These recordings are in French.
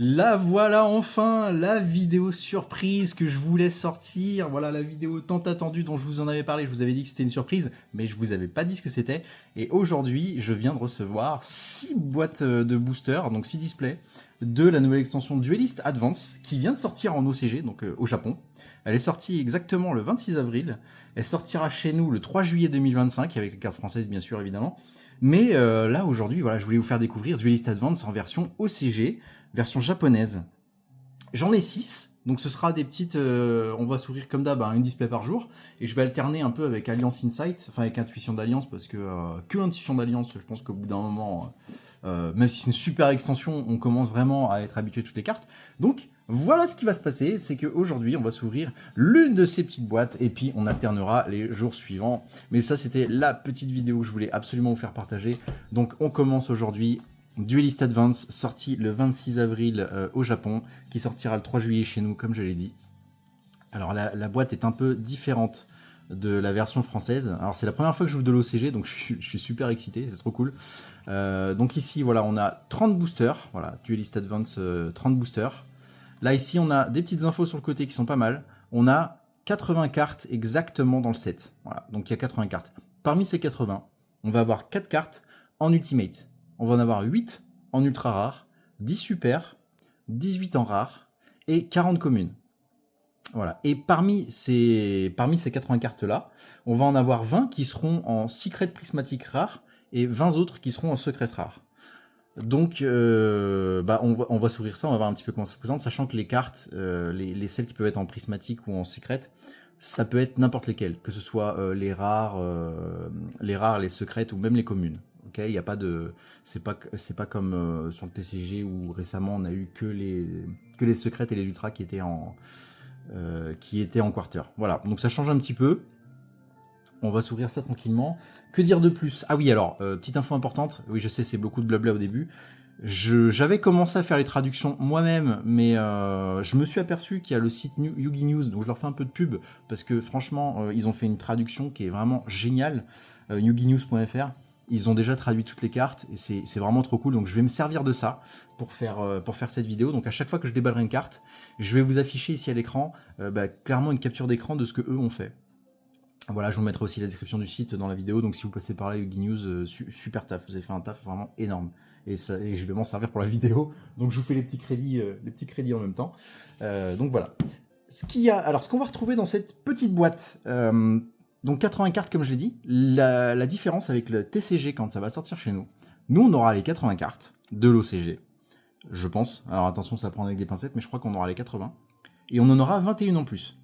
La voilà enfin, la vidéo surprise que je voulais sortir. Voilà la vidéo tant attendue dont je vous en avais parlé. Je vous avais dit que c'était une surprise, mais je vous avais pas dit ce que c'était. Et aujourd'hui, je viens de recevoir 6 boîtes de boosters, donc 6 displays, de la nouvelle extension Duelist Advance, qui vient de sortir en OCG, donc au Japon. Elle est sortie exactement le 26 avril. Elle sortira chez nous le 3 juillet 2025, avec les cartes françaises bien sûr évidemment. Mais là aujourd'hui, voilà, je voulais vous faire découvrir Duelist Advance en version OCG, version japonaise. J'en ai 6, donc ce sera des petites... on va s'ouvrir comme d'hab une display par jour, et je vais alterner un peu avec Alliance Insight, enfin avec Intuition d'Alliance, parce que Intuition d'Alliance, je pense qu'au bout d'un moment, même si c'est une super extension, on commence vraiment à être habitué à toutes les cartes. Donc voilà ce qui va se passer, c'est qu'aujourd'hui on va s'ouvrir l'une de ces petites boîtes, et puis on alternera les jours suivants. Mais ça c'était la petite vidéo que je voulais absolument vous faire partager. Donc on commence aujourd'hui Duelist Advance, sorti le 26 avril au Japon, qui sortira le 3 juillet chez nous, comme je l'ai dit. Alors la boîte est un peu différente de la version française. Alors c'est la première fois que je joue de l'OCG, donc je suis super excité, c'est trop cool. Donc ici, voilà, on a 30 boosters, voilà, Duelist Advance, 30 boosters. Là, ici, on a des petites infos sur le côté qui sont pas mal. On a 80 cartes exactement dans le set. Voilà, donc il y a 80 cartes. Parmi ces 80, on va avoir 4 cartes en Ultimate. On va en avoir 8 en ultra rare, 10 super, 18 en rare et 40 communes. Voilà. Et parmi ces 80 cartes-là, on va en avoir 20 qui seront en secret prismatique rare et 20 autres qui seront en secret rare. Donc, on va s'ouvrir ça, on va voir un petit peu comment ça se présente, sachant que les cartes, celles qui peuvent être en prismatique ou en secret, ça peut être n'importe lesquelles, que ce soit les rares, les secrètes ou même les communes. Okay, il y a pas de, c'est pas comme sur le TCG où récemment on a eu que les secrètes et les ultras qui étaient en quarter. Voilà, donc ça change un petit peu. On va s'ouvrir ça tranquillement. Que dire de plus? Ah oui, alors, petite info importante. Oui, je sais, c'est beaucoup de blabla au début. J'avais commencé à faire les traductions moi-même, mais je me suis aperçu qu'il y a le site Yugi News, donc je leur fais un peu de pub, parce que franchement, ils ont fait une traduction qui est vraiment géniale, yuginews.fr. Ils ont déjà traduit toutes les cartes, et c'est vraiment trop cool, donc je vais me servir de ça pour faire cette vidéo. Donc à chaque fois que je déballerai une carte, je vais vous afficher ici à l'écran, clairement une capture d'écran de ce que eux ont fait. Voilà, je vous mettrai aussi la description du site dans la vidéo, donc si vous passez par là, Yugi News, super taf, vous avez fait un taf vraiment énorme. Et je vais m'en servir pour la vidéo, donc je vous fais les petits crédits en même temps. Donc voilà. Ce qu'on va retrouver dans cette petite boîte, donc 80 cartes comme je l'ai dit, la différence avec le TCG quand ça va sortir chez nous, nous on aura les 80 cartes de l'OCG, je pense. Alors attention, ça prend avec des pincettes, mais je crois qu'on aura les 80. Et on en aura 21 en plus.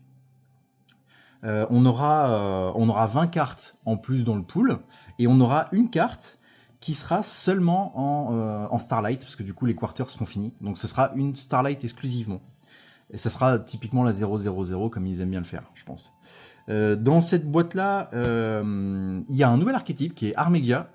On aura 20 cartes en plus dans le pool, et on aura une carte qui sera seulement en Starlight, parce que du coup les quarters seront finis, donc ce sera une Starlight exclusivement. Et ça sera typiquement la 000, comme ils aiment bien le faire, je pense. Dans cette boîte-là, il y a un nouvel archétype qui est Armegia,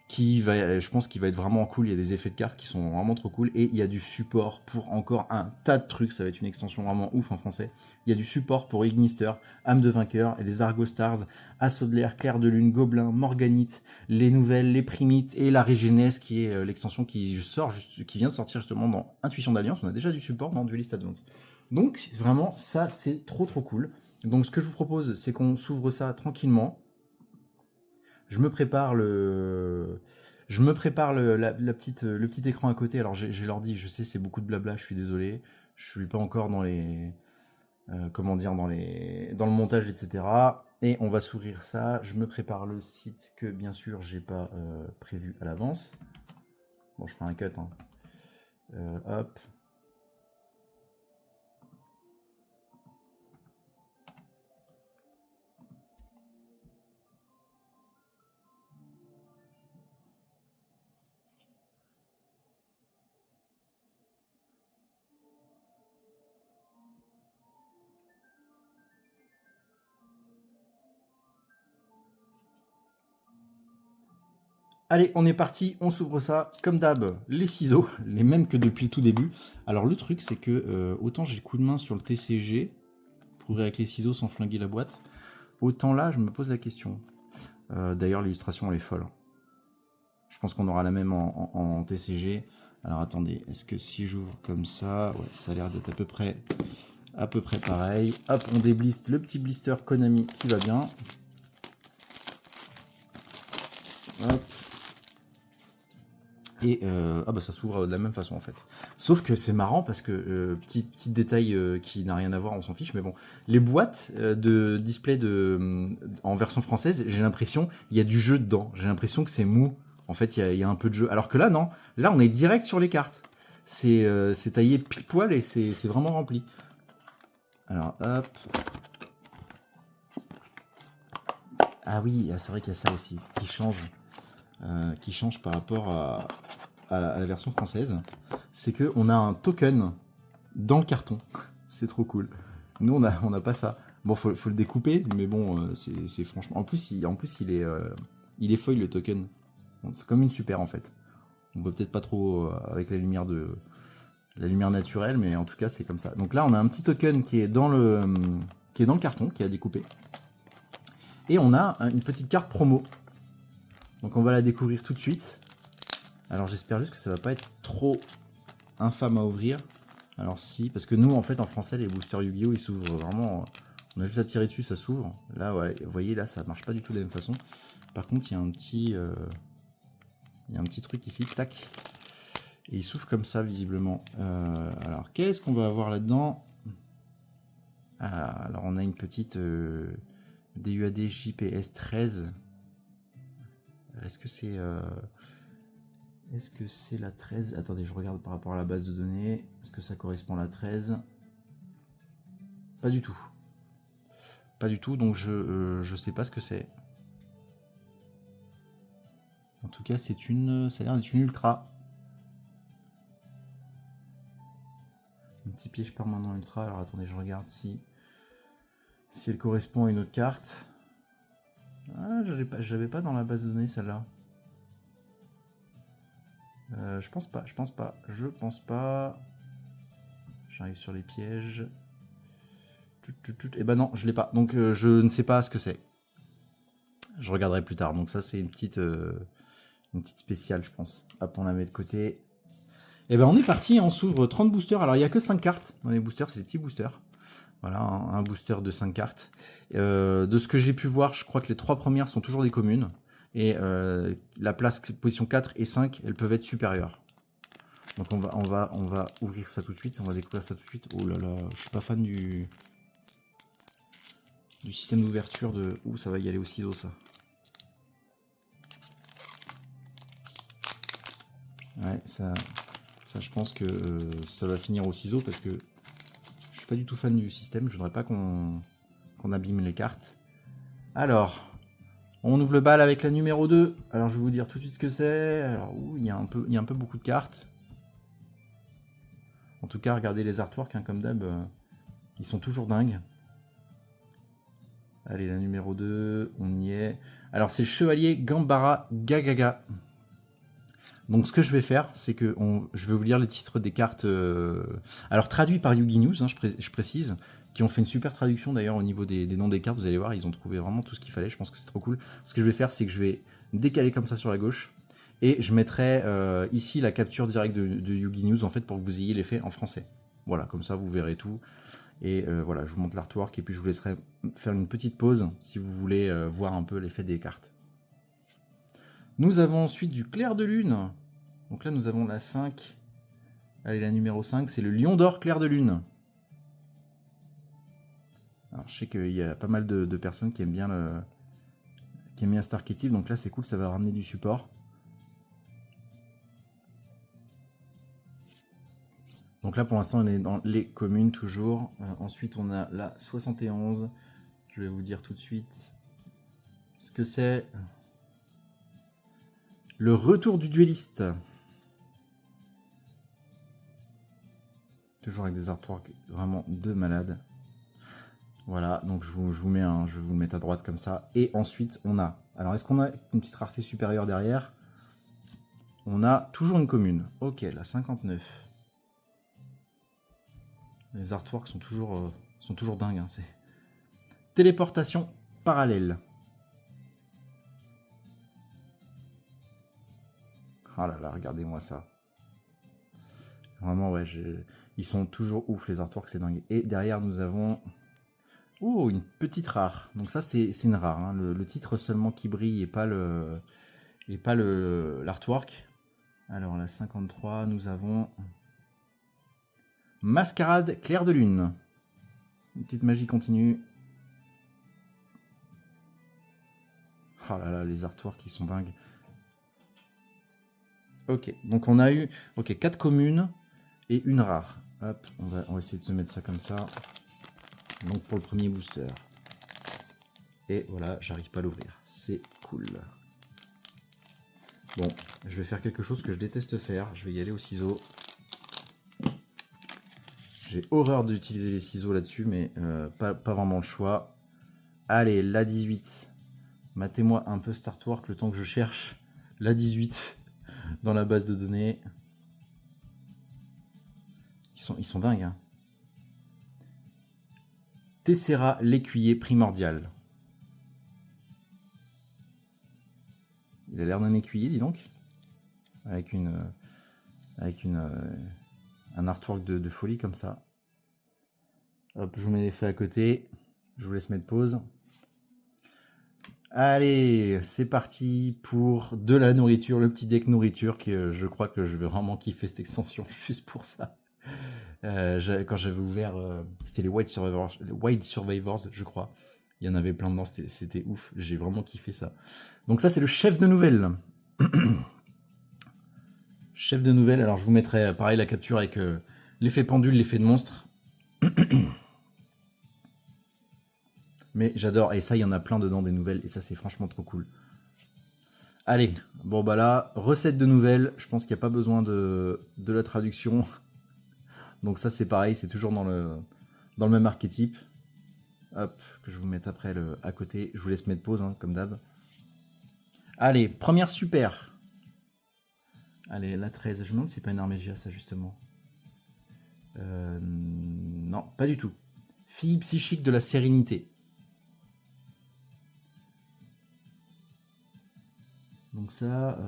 je pense qu'il va être vraiment cool. Il y a des effets de cartes qui sont vraiment trop cool, et il y a du support pour encore un tas de trucs. Ça va être une extension vraiment ouf en français. Il y a du support pour Ignister, Âme de Vainqueur, et les Argo Stars, Assaut de l'air, Clair de Lune, Gobelin, Morganite, les nouvelles, les primites et la Régénèse, qui est l'extension qui vient de sortir justement dans Intuition d'Alliance. On a déjà du support dans Duelist Advance. Donc vraiment, ça c'est trop cool. Donc ce que je vous propose, c'est qu'on s'ouvre ça tranquillement. Je me prépare le petit écran à côté. Alors j'ai l'ordi, je sais, c'est beaucoup de blabla, je suis désolé. Je suis pas encore dans les dans le montage, etc. Et on va s'ouvrir ça. Je me prépare le site que bien sûr j'ai pas prévu à l'avance. Bon, je ferai un cut. Hein. Hop. Allez, on est parti, on s'ouvre ça, comme d'hab, les ciseaux, les mêmes que depuis le tout début. Alors le truc, c'est que autant j'ai le coup de main sur le TCG, pour ouvrir avec les ciseaux sans flinguer la boîte, autant là, je me pose la question. D'ailleurs, l'illustration, elle est folle. Je pense qu'on aura la même en TCG. Alors attendez, est-ce que si j'ouvre comme ça, ouais, ça a l'air d'être à peu près pareil. Hop, on débliste le petit blister Konami qui va bien. Hop. Et ah bah ça s'ouvre de la même façon en fait. Sauf que c'est marrant parce que, petit détail qui n'a rien à voir, on s'en fiche, mais bon, les boîtes de display en version française, j'ai l'impression, il y a du jeu dedans. J'ai l'impression que c'est mou. En fait, il y a un peu de jeu. Alors que là, non. Là, on est direct sur les cartes. C'est taillé pile poil et c'est vraiment rempli. Alors, hop. Ah oui, c'est vrai qu'il y a ça aussi, qui change par rapport à la version française. C'est qu'on a un token dans le carton. C'est trop cool. Nous, on n'a pas ça. Bon, faut le découper, mais bon, c'est franchement... En plus, il est foil, le token. Bon, c'est comme une super, en fait. On voit peut-être pas trop avec la lumière naturelle, mais en tout cas, c'est comme ça. Donc là, on a un petit token qui est dans le carton, qui est à découper. Et on a une petite carte promo. Donc on va la découvrir tout de suite. Alors j'espère juste que ça va pas être trop infâme à ouvrir. Alors si, parce que nous en fait en français les boosters Yu-Gi-Oh ils s'ouvrent vraiment, on a juste à tirer dessus, ça s'ouvre. Là ouais, vous voyez là ça marche pas du tout de la même façon. Par contre il y a un petit truc ici, tac. Et il s'ouvre comme ça visiblement. Alors qu'est-ce qu'on va avoir là-dedans? Alors on a une petite DUAD JPS 13. Est-ce que c'est la 13? Attendez, je regarde par rapport à la base de données. Est-ce que ça correspond à la 13? Pas du tout. Pas du tout, donc je sais pas ce que c'est. En tout cas, ça a l'air d'être une ultra. Un petit piège permanent ultra. Alors attendez, je regarde si elle correspond à une autre carte. Ah, je l'avais pas dans la base de données celle-là. Je pense pas. J'arrive sur les pièges. Et ben non, je l'ai pas. Donc je ne sais pas ce que c'est. Je regarderai plus tard. Donc ça c'est une petite spéciale, je pense. Hop, on la met de côté. Et ben on est parti. On s'ouvre 30 boosters. Alors il n'y a que 5 cartes dans les boosters. C'est des petits boosters. Voilà, un booster de 5 cartes. De ce que j'ai pu voir, je crois que les 3 premières sont toujours des communes. Et la position 4 et 5, elles peuvent être supérieures. Donc on va ouvrir ça tout de suite. On va découvrir ça tout de suite. Oh là là, je suis pas fan du système d'ouverture de... Ouh, ça va y aller au ciseau, ça. Ouais, ça je pense que ça va finir au ciseau parce que je suis pas du tout fan du système. Je voudrais pas qu'on abîme les cartes. Alors, on ouvre le bal avec la numéro 2. Alors, je vais vous dire tout de suite ce que c'est. Alors, il y a un peu beaucoup de cartes. En tout cas, regardez les artworks, hein, comme d'hab. Ils sont toujours dingues. Allez, la numéro 2, on y est. Alors, c'est Chevalier Gambara Gagaga. Donc, ce que je vais faire, c'est que je vais vous lire les titres des cartes. Alors, traduits par Yugi News, hein, je précise, qui ont fait une super traduction d'ailleurs au niveau des noms des cartes. Vous allez voir, ils ont trouvé vraiment tout ce qu'il fallait. Je pense que c'est trop cool. Ce que je vais faire, c'est que je vais décaler comme ça sur la gauche. Et je mettrai ici la capture directe de Yugi News, en fait, pour que vous ayez l'effet en français. Voilà, comme ça, vous verrez tout. Et voilà, je vous montre l'artwork et puis je vous laisserai faire une petite pause si vous voulez voir un peu l'effet des cartes. Nous avons ensuite du clair de lune. Donc là, nous avons la 5. Allez, la numéro 5, c'est le lion d'or clair de lune. Alors, je sais qu'il y a pas mal de personnes qui aiment bien cet archétype. Donc là, c'est cool, ça va ramener du support. Donc là, pour l'instant, on est dans les communes toujours. Ensuite, on a la 71. Je vais vous dire tout de suite ce que c'est. Le retour du duelliste. Toujours avec des artworks vraiment de malade. Voilà, donc je vais vous le mettre à droite comme ça. Et ensuite, on a... Alors, est-ce qu'on a une petite rareté supérieure derrière? On a toujours une commune. Ok, la 59. Les artworks sont toujours dingues. Hein, c'est téléportation parallèle. Ah là là, regardez-moi ça. Vraiment, ouais, ils sont toujours ouf, les artworks, c'est dingue. Et derrière, nous avons... Oh, une petite rare. Donc ça, c'est une rare. Hein. Le titre seulement qui brille et pas l'artwork. Alors, la 53, nous avons... Mascarade Clair de Lune. Une petite magie continue. Oh là là, les artworks, qui sont dingues. Ok, donc on a eu 4 communes et une rare. Hop, on va essayer de se mettre ça comme ça. Donc pour le premier booster. Et voilà, j'arrive pas à l'ouvrir. C'est cool. Bon, je vais faire quelque chose que je déteste faire. Je vais y aller au ciseau. J'ai horreur d'utiliser les ciseaux là-dessus, mais pas vraiment le choix. Allez, la 18. Matez-moi un peu cet artwork le temps que je cherche la 18 dans la base de données. Ils sont dingues. Hein. Tessera l'écuyer primordial. Il a l'air d'un écuyer, dis donc. Avec un artwork de folie comme ça. Hop, je vous mets l'effet à côté. Je vous laisse mettre pause. Allez, c'est parti pour de la nourriture, le petit deck nourriture, que je crois que je vais vraiment kiffer cette extension juste pour ça. Quand j'avais ouvert, c'était les Wild Survivors, je crois. Il y en avait plein dedans, c'était ouf. J'ai vraiment kiffé ça. Donc ça, c'est le chef de nouvelle. Chef de nouvelle, alors je vous mettrai pareil la capture avec l'effet pendule, l'effet de monstre. Mais j'adore, et ça, il y en a plein dedans des nouvelles, et ça, c'est franchement trop cool. Allez, bon bah là, recette de nouvelles, je pense qu'il n'y a pas besoin de la traduction. Donc ça, c'est pareil, c'est toujours dans le même archétype. Hop, que je vous mette après à côté. Je vous laisse mettre pause, hein, comme d'hab. Allez, première super. Allez, la 13. Je me demande si c'est pas une Armégia, ça, justement. Non, pas du tout. Fille psychique de la sérénité. Donc ça,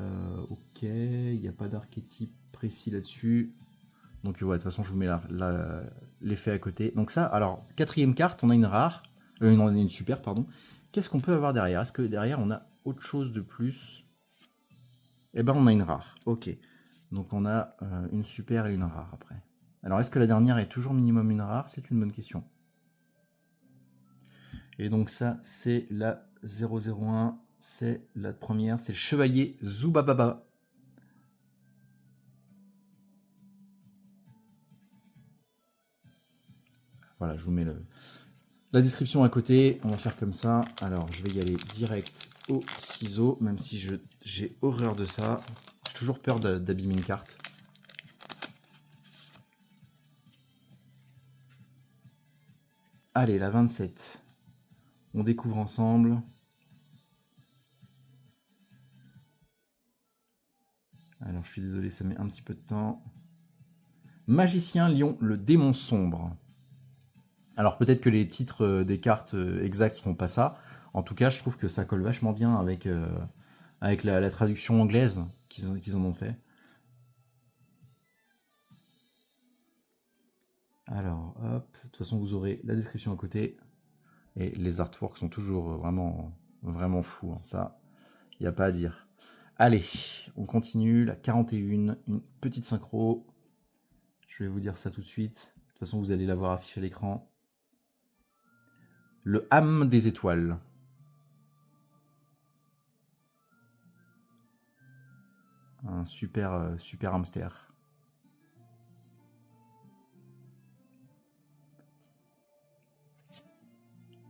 ok, il n'y a pas d'archétype précis là-dessus. Donc ouais, de toute façon, je vous mets l'effet à côté. Donc ça, alors, quatrième carte, on a une rare. On a une super, pardon. Qu'est-ce qu'on peut avoir derrière? Est-ce que derrière, on a autre chose de plus? Eh ben, on a une rare. Ok. Donc on a une super et une rare après. Alors, est-ce que la dernière est toujours minimum une rare? C'est une bonne question. Et donc ça, c'est la 001. C'est la première. C'est le chevalier Zubababa. Voilà, je vous mets la description à côté. On va faire comme ça. Alors, je vais y aller direct au ciseau, même si j'ai horreur de ça. J'ai toujours peur d'abîmer une carte. Allez, la 27. On découvre ensemble. Alors, je suis désolé, ça met un petit peu de temps. Magicien Lion, le démon sombre. Alors, peut-être que les titres des cartes exactes ne seront pas ça. En tout cas, je trouve que ça colle vachement bien avec la traduction anglaise qu'ils en ont fait. Alors, hop, de toute façon, vous aurez la description à côté. Et les artworks sont toujours vraiment fous. Hein. Ça, il n'y a pas à dire. Allez, on continue. La 41, une petite synchro. Je vais vous dire ça tout de suite. De toute façon, vous allez la voir affichée à l'écran. Le âme des étoiles. Un super hamster.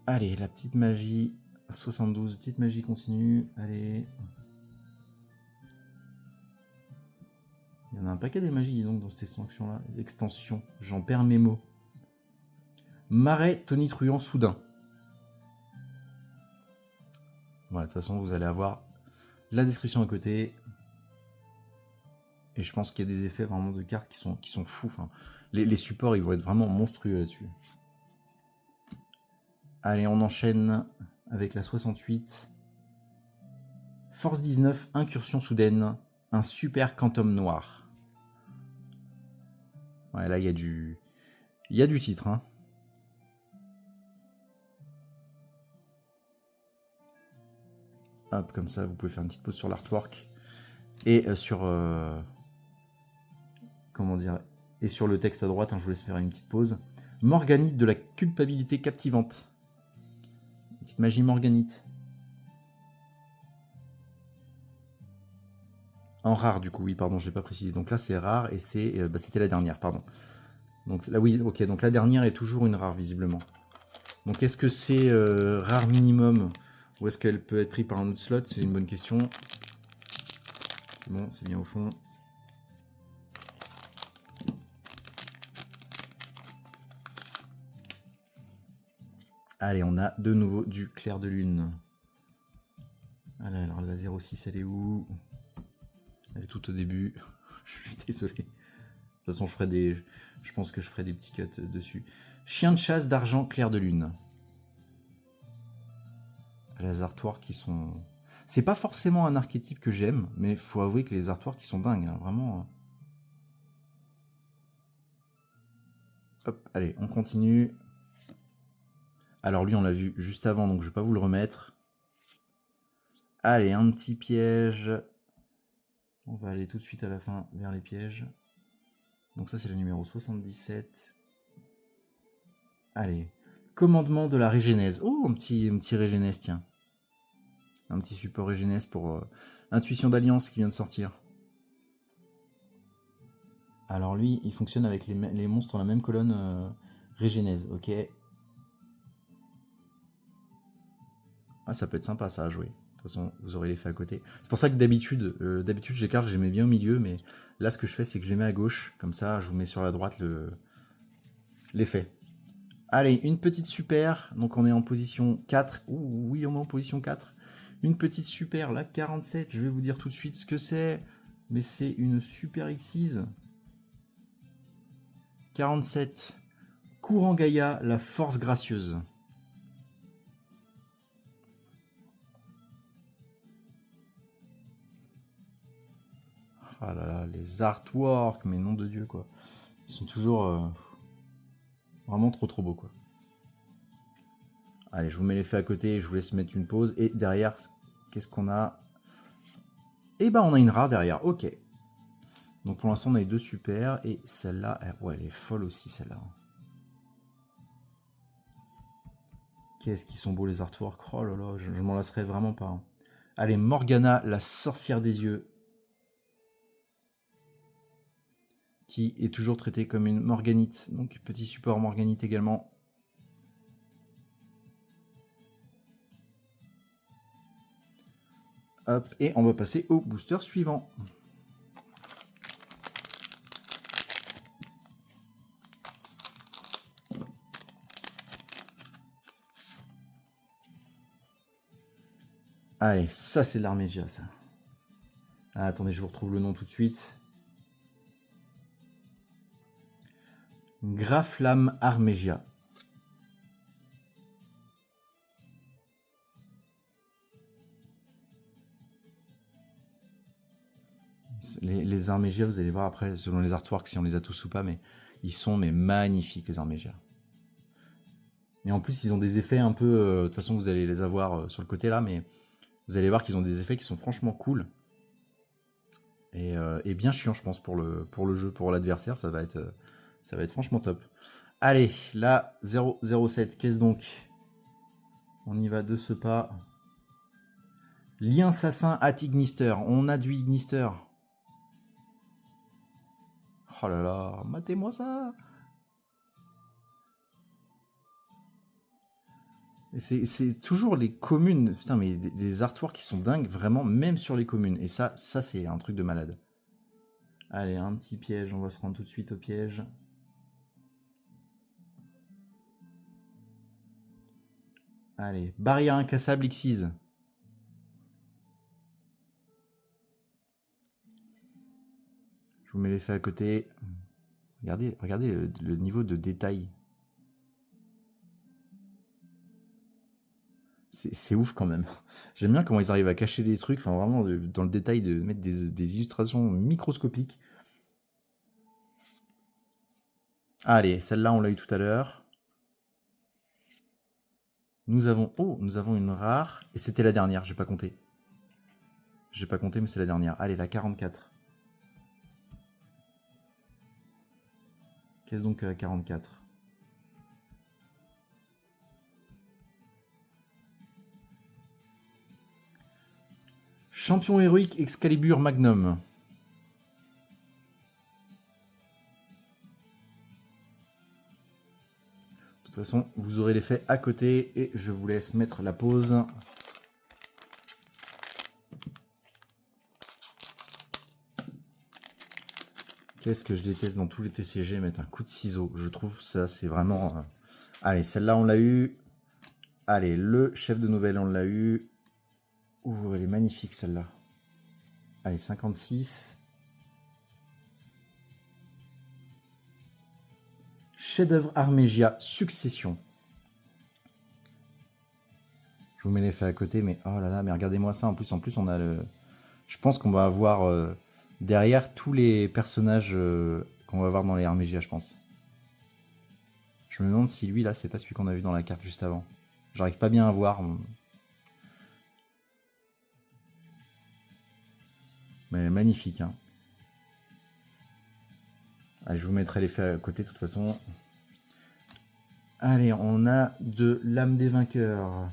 Allez, la petite magie. 72, petite magie continue. Allez. Il y en a un paquet des magies, donc, dans cette extension-là. Extension, j'en perds mes mots. Marais tonitruant soudain. Voilà, de toute façon, vous allez avoir la description à côté. Et je pense qu'il y a des effets vraiment de cartes qui sont fous. Enfin, les supports, ils vont être vraiment monstrueux là-dessus. Allez, on enchaîne avec la 68. Force 19, incursion soudaine. un super Quantum noir. Ouais, là, il y a du titre, hein. Hop, comme ça, vous pouvez faire une petite pause sur l'artwork. Et sur... comment dire? Et sur le texte à droite, hein, je vous laisse faire une petite pause. Morganite de la culpabilité captivante. Une petite magie morganite. En rare, du coup, oui, pardon, je ne l'ai pas précisé. Donc là, c'est rare et c'était la dernière, pardon. Donc là, oui, ok, donc la dernière est toujours une rare, visiblement. Donc est-ce que c'est rare minimum ou est-ce qu'elle peut être prise par un autre slot? C'est une bonne question. C'est bon, c'est bien au fond. Allez, on a de nouveau du clair de lune. Allez, alors la 06, elle est où? Elle est tout au début. Je suis désolé. De toute façon, je pense que je ferai des petits cuts dessus. Chien de chasse d'argent, clair de lune. Les artworks qui sont... C'est pas forcément un archétype que j'aime, mais faut avouer que les artworks qui sont dingues, hein, vraiment. Hop, allez, on continue. Alors lui, on l'a vu juste avant, donc je vais pas vous le remettre. Allez, un petit piège. On va aller tout de suite à la fin vers les pièges. Donc ça, c'est le numéro 77. Allez, commandement de la régénèse. Oh, un petit régénèse, tiens. Un petit support régénèse pour Intuition d'Alliance qui vient de sortir. Alors lui, il fonctionne avec les monstres dans la même colonne régénèse, ok. Ah, ça peut être sympa ça à jouer. De toute façon, vous aurez l'effet à côté. C'est pour ça que d'habitude j'écarte, je les mets bien au milieu, mais là, ce que je fais, c'est que je les mets à gauche. Comme ça, je vous mets sur la droite l'effet. Allez, une petite super. Donc, on est en position 4. Ouh, oui, on est en position 4. Une petite super, la 47. Je vais vous dire tout de suite ce que c'est. Mais c'est une super Xyz. 47. Courant Gaïa, la force gracieuse. Ah là là, les artworks, mais nom de Dieu, quoi. Ils sont toujours vraiment trop beaux, quoi. Allez, je vous mets l'effet à côté, je vous laisse mettre une pause. Et derrière, qu'est-ce qu'on a? Eh ben, on a une rare derrière, ok. Donc pour l'instant, on a eu deux super. Et celle-là, ouais, elle est folle aussi, celle-là. Qu'est-ce qu'ils sont beaux, les artworks. Oh là là, je m'en lasserai vraiment pas. Hein. Allez, Morgana, la sorcière des yeux. Qui est toujours traitée comme une morganite. Donc petit support morganite également. Hop, et on va passer au booster suivant. Allez, ça c'est de l'Armégia, ça. Ah, attendez, je vous retrouve le nom tout de suite. Graflam Armégia. Les Armégia, vous allez voir après, selon les artworks, si on les a tous ou pas, mais ils sont magnifiques, les Armégia. Et en plus, ils ont des effets un peu... de toute façon, vous allez les avoir sur le côté là, mais vous allez voir qu'ils ont des effets qui sont franchement cool. Et bien chiant, je pense, pour le jeu, pour l'adversaire, ça va être franchement top. Allez, là, 007, qu'est-ce donc? On y va de ce pas. Lien assassin at Ignister. On a du Ignister. Oh là là, matez-moi ça. C'est toujours les communes. Putain, mais des artworks qui sont dingues, vraiment, même sur les communes. Et ça c'est un truc de malade. Allez, un petit piège. On va se rendre tout de suite au piège. Allez, barrière incassable Xyz. Je vous mets l'effet à côté. Regardez le niveau de détail. C'est ouf quand même. J'aime bien comment ils arrivent à cacher des trucs, enfin vraiment dans le détail de mettre des illustrations microscopiques. Allez, celle-là on l'a eu tout à l'heure. Nous avons une rare, et c'était la dernière, j'ai pas compté. J'ai pas compté, mais c'est la dernière. Allez, la 44. Qu'est-ce donc que la 44? Champion héroïque Excalibur Magnum. De toute façon, vous aurez l'effet à côté et je vous laisse mettre la pause. Qu'est-ce que je déteste dans tous les TCG, mettre un coup de ciseau. Je trouve ça, c'est vraiment... Allez, celle-là, on l'a eu. Allez, le chef de nouvelle, on l'a eu. Ouh, elle est magnifique, celle-là. Allez, 56. Chef-d'œuvre Armégia, Succession. Je vous mets l'effet à côté, mais oh là là, mais regardez-moi ça. En plus, on a le... Je pense qu'on va avoir derrière tous les personnages qu'on va voir dans les Armégia, je pense. Je me demande si lui, là, c'est pas celui qu'on a vu dans la carte juste avant. J'arrive pas bien à voir. Mais magnifique, hein. Allez, je vous mettrai l'effet à côté, de toute façon. Allez, on a de l'âme des vainqueurs.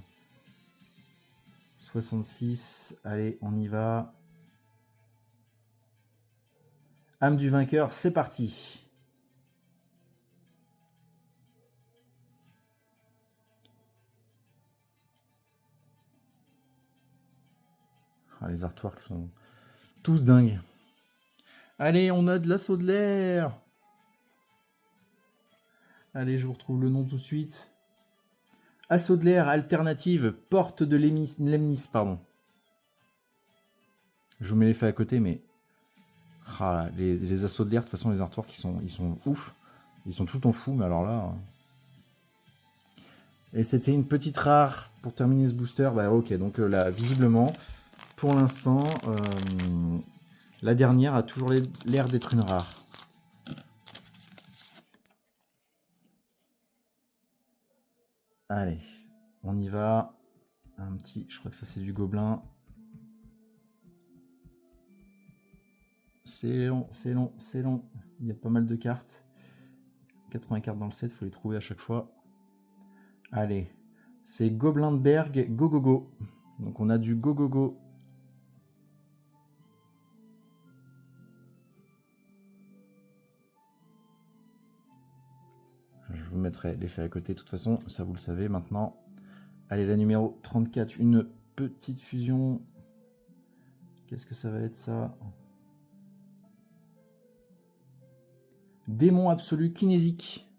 66. Allez, on y va. Âme du vainqueur, c'est parti. Ah, les artworks sont tous dingues. Allez, on a de l'assaut de l'air. Allez, je vous retrouve le nom tout de suite. Assaut de l'air, alternative, porte de Lemnis, pardon. Je vous mets l'effet à côté, mais... Ah, les assauts de l'air, de toute façon, les artworks, ils sont ouf. Ils sont tout en fou, mais alors là... Et c'était une petite rare pour terminer ce booster. Bah ok, donc là, visiblement, pour l'instant, la dernière a toujours l'air d'être une rare. Allez, on y va. Un petit, je crois que ça c'est du gobelin. C'est long, c'est long, c'est long. Il y a pas mal de cartes. 80 cartes dans le set, il faut les trouver à chaque fois. Allez, c'est Gobelin de Berg, go go go. Donc on a du go go go. Je vous mettrai l'effet à côté, de toute façon, ça vous le savez maintenant. Allez, la numéro 34, une petite fusion. Qu'est-ce que ça va être ça? Démon absolu kinésique.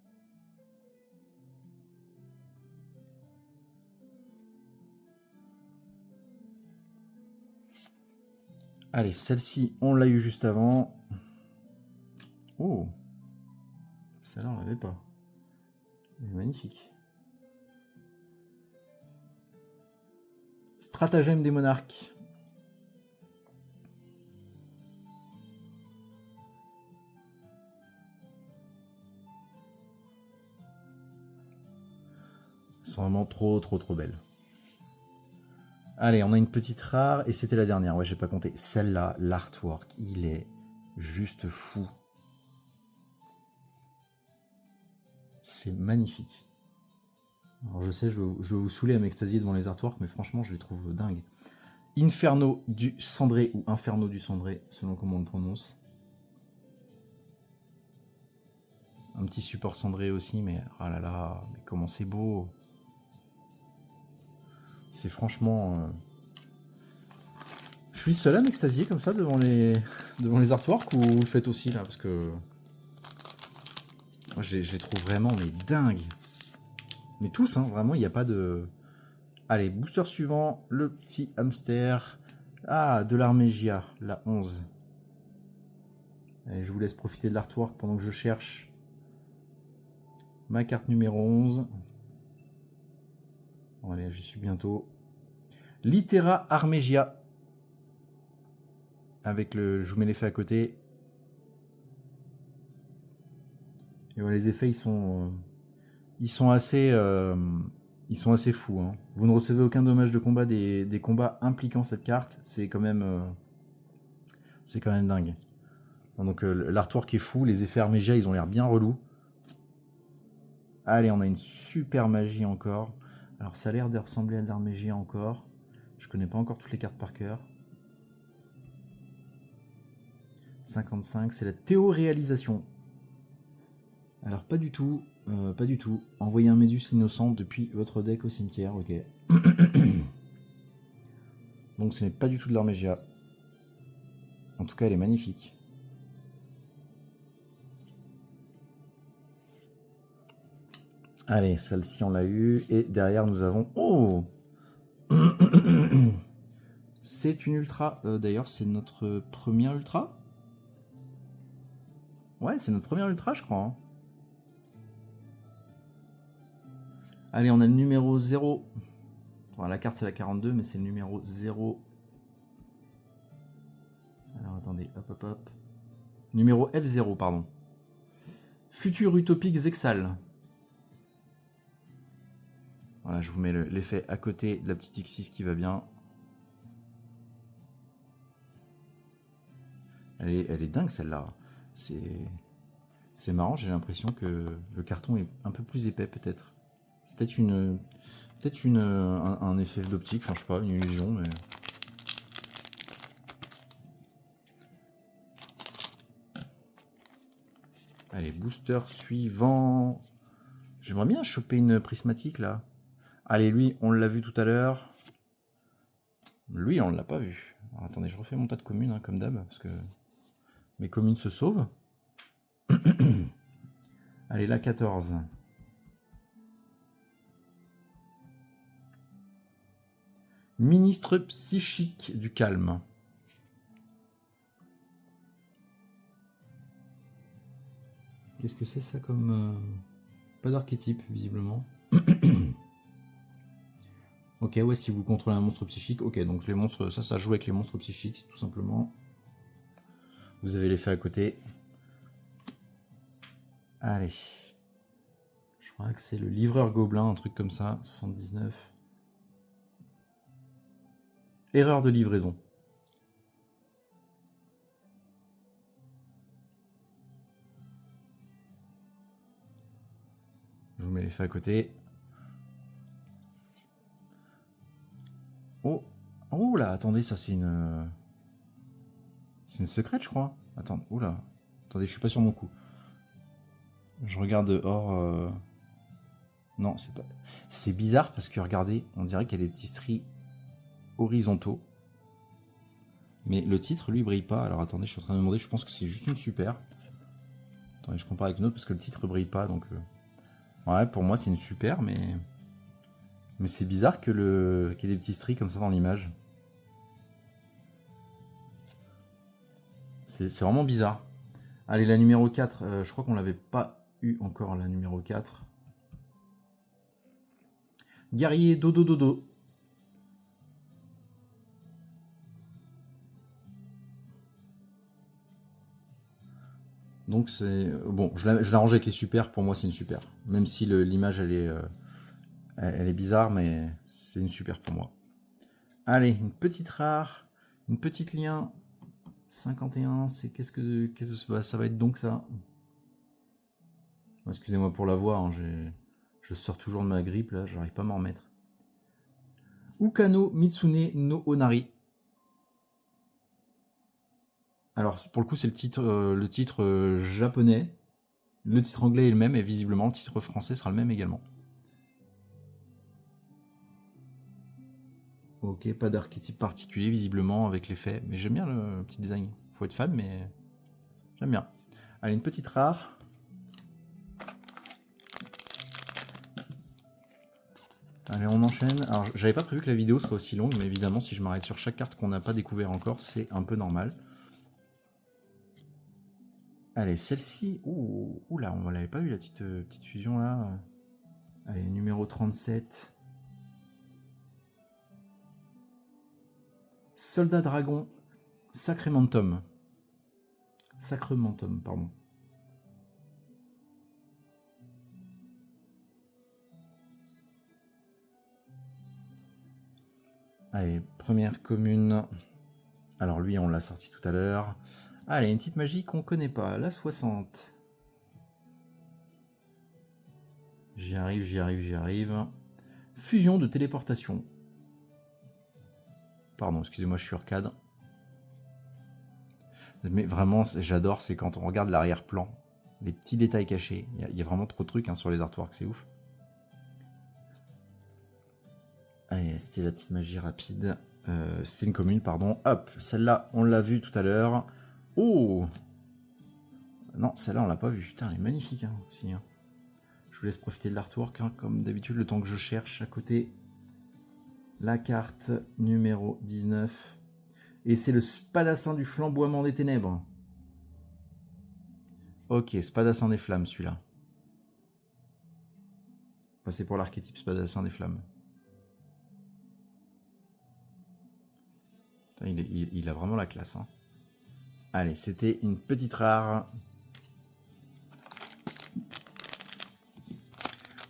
Allez, celle-ci, on l'a eu juste avant. Oh, celle-là, on l'avait pas. Elle est magnifique. Stratagème des monarques. Elles sont vraiment trop belles. Allez, on a une petite rare, et c'était la dernière, ouais, j'ai pas compté. Celle-là, l'artwork, il est juste fou. C'est magnifique. Alors je sais, je vais vous saouler à m'extasier devant les artworks, mais franchement, je les trouve dingues. Inferno du Cendré, ou Inferno du Cendré, selon comment on le prononce. Un petit support cendré aussi, mais oh là là, mais comment c'est beau. C'est franchement... Je suis seul à m'extasier comme ça devant les artworks, ou vous le faites aussi là, parce que... Moi je les trouve vraiment mais dingues. Mais tous, hein, vraiment, il n'y a pas de... Allez, booster suivant, le petit hamster. Ah, de l'Armégia, la 11. Allez, je vous laisse profiter de l'artwork pendant que je cherche ma carte numéro 11. Bon, allez, j'y suis bientôt. Litera Armegia. Avec le... Je vous mets l'effet à côté. Et voilà, les effets, ils sont assez fous. Hein. Vous ne recevez aucun dommage de combat des combats impliquant cette carte. C'est quand même dingue. Donc l'artwork est fou. Les effets Armegia, ils ont l'air bien relous. Allez, on a une super magie encore. Alors ça a l'air de ressembler à de l'Armegia encore. Je connais pas encore toutes les cartes par cœur. 55, c'est la théoréalisation. Alors pas du tout, pas du tout. Envoyez un Médus innocent depuis votre deck au cimetière, ok. Donc ce n'est pas du tout de l'Armegia. En tout cas, elle est magnifique. Allez, celle-ci on l'a eu. Et derrière nous avons... Oh c'est une ultra. D'ailleurs, c'est notre première ultra. Ouais, c'est notre première ultra, je crois. Hein. Allez, on a le numéro 0. Bon, la carte, c'est la 42, mais c'est le numéro 0. Alors, attendez, hop, hop, hop. Numéro F0, pardon. Futur utopique Zexal. Voilà, je vous mets l'effet à côté de la petite X6 qui va bien. Elle est dingue, celle-là. C'est marrant, j'ai l'impression que le carton est un peu plus épais, peut-être. Peut-être un effet d'optique, enfin je sais pas, une illusion, mais... Allez, booster suivant. J'aimerais bien choper une prismatique, là. Allez, lui, on l'a vu tout à l'heure. Lui, on ne l'a pas vu. Alors, attendez, je refais mon tas de communes, hein, comme d'hab, parce que mes communes se sauvent. Allez, la 14. Ministre psychique du calme. Qu'est-ce que c'est ça comme... Pas d'archétype, visiblement. Ok, ouais, si vous contrôlez un monstre psychique. Ok, donc les monstres, ça joue avec les monstres psychiques, tout simplement. Vous avez l'effet à côté. Allez. Je crois que c'est le livreur gobelin, un truc comme ça, 79. Erreur de livraison. Je vous mets l'effet à côté. Oh, oh là, attendez, ça c'est une... C'est une secrète, je crois. Attends, oh là. Attendez, je suis pas sur mon coup. Je regarde hors... Non, c'est pas... C'est bizarre parce que, regardez, on dirait qu'il y a des petits stries horizontaux. Mais le titre, lui, brille pas. Alors attendez, je suis en train de me demander, je pense que c'est juste une super. Attendez, je compare avec une autre parce que le titre brille pas, donc... Ouais, pour moi, c'est une super, mais... Mais c'est bizarre qu'il y ait des petits stries comme ça dans l'image. C'est vraiment bizarre. Allez, la numéro 4, je crois qu'on l'avait pas eu encore, la numéro 4. Guerrier dodo dodo. Donc c'est... Bon, je l'ai rangé avec les super, pour moi c'est une super. Même si l'image elle est bizarre, mais c'est une super pour moi. Allez, une petite rare, une petite lien. 51, c'est qu'est-ce que ça va être donc ça? Excusez-moi pour la voix, hein, je sors toujours de ma grippe là, j'arrive pas à m'en remettre. Ukano Mitsune no Onari. Alors pour le coup c'est le titre japonais. Le titre anglais est le même et visiblement le titre français sera le même également. Ok, pas d'archétype particulier visiblement avec l'effet, mais j'aime bien le petit design. Faut être fan, mais j'aime bien. Allez, une petite rare. Allez, on enchaîne. Alors, j'avais pas prévu que la vidéo serait aussi longue, mais évidemment, si je m'arrête sur chaque carte qu'on n'a pas découvert encore, c'est un peu normal. Allez, celle-ci. Ouh là, on l'avait pas vu la petite fusion là. Allez, numéro 37. Soldat Dragon Sacramentum. Sacramentum, pardon. Allez, première commune. Alors lui, on l'a sorti tout à l'heure. Allez, une petite magie qu'on connaît pas. La 60. J'y arrive, j'y arrive, j'y arrive. Fusion de téléportation. Pardon, excusez-moi, je suis hors cadre. Mais vraiment, j'adore, c'est quand on regarde l'arrière-plan. Les petits détails cachés. Il y a vraiment trop de trucs sur les artworks, c'est ouf. Allez, c'était la petite magie rapide. C'était une commune, pardon. Hop, celle-là, on l'a vue tout à l'heure. Oh! Non, celle-là, on l'a pas vue. Putain, elle est magnifique aussi. Je vous laisse profiter de l'artwork, comme d'habitude, le temps que je cherche à côté. La carte numéro 19. Et c'est le Spadassin du Flamboiement des Ténèbres. Ok, Spadassin des Flammes, celui-là. Enfin, c'est pour l'archétype Spadassin des Flammes. Il a vraiment la classe. Allez, c'était une petite rare.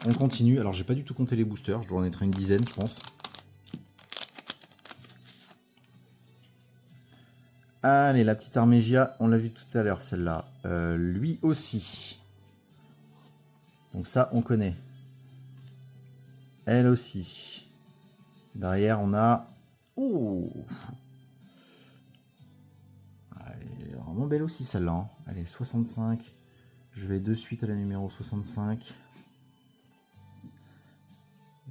On continue. Alors, j'ai pas du tout compté les boosters. Je dois en être une dizaine, je pense. Allez, la petite Armégia, on l'a vu tout à l'heure, celle-là. Lui aussi. Donc ça, on connaît. Elle aussi. Derrière, on a... Oh! Elle est vraiment belle aussi, celle-là. Allez, 65. Je vais de suite à la numéro 65.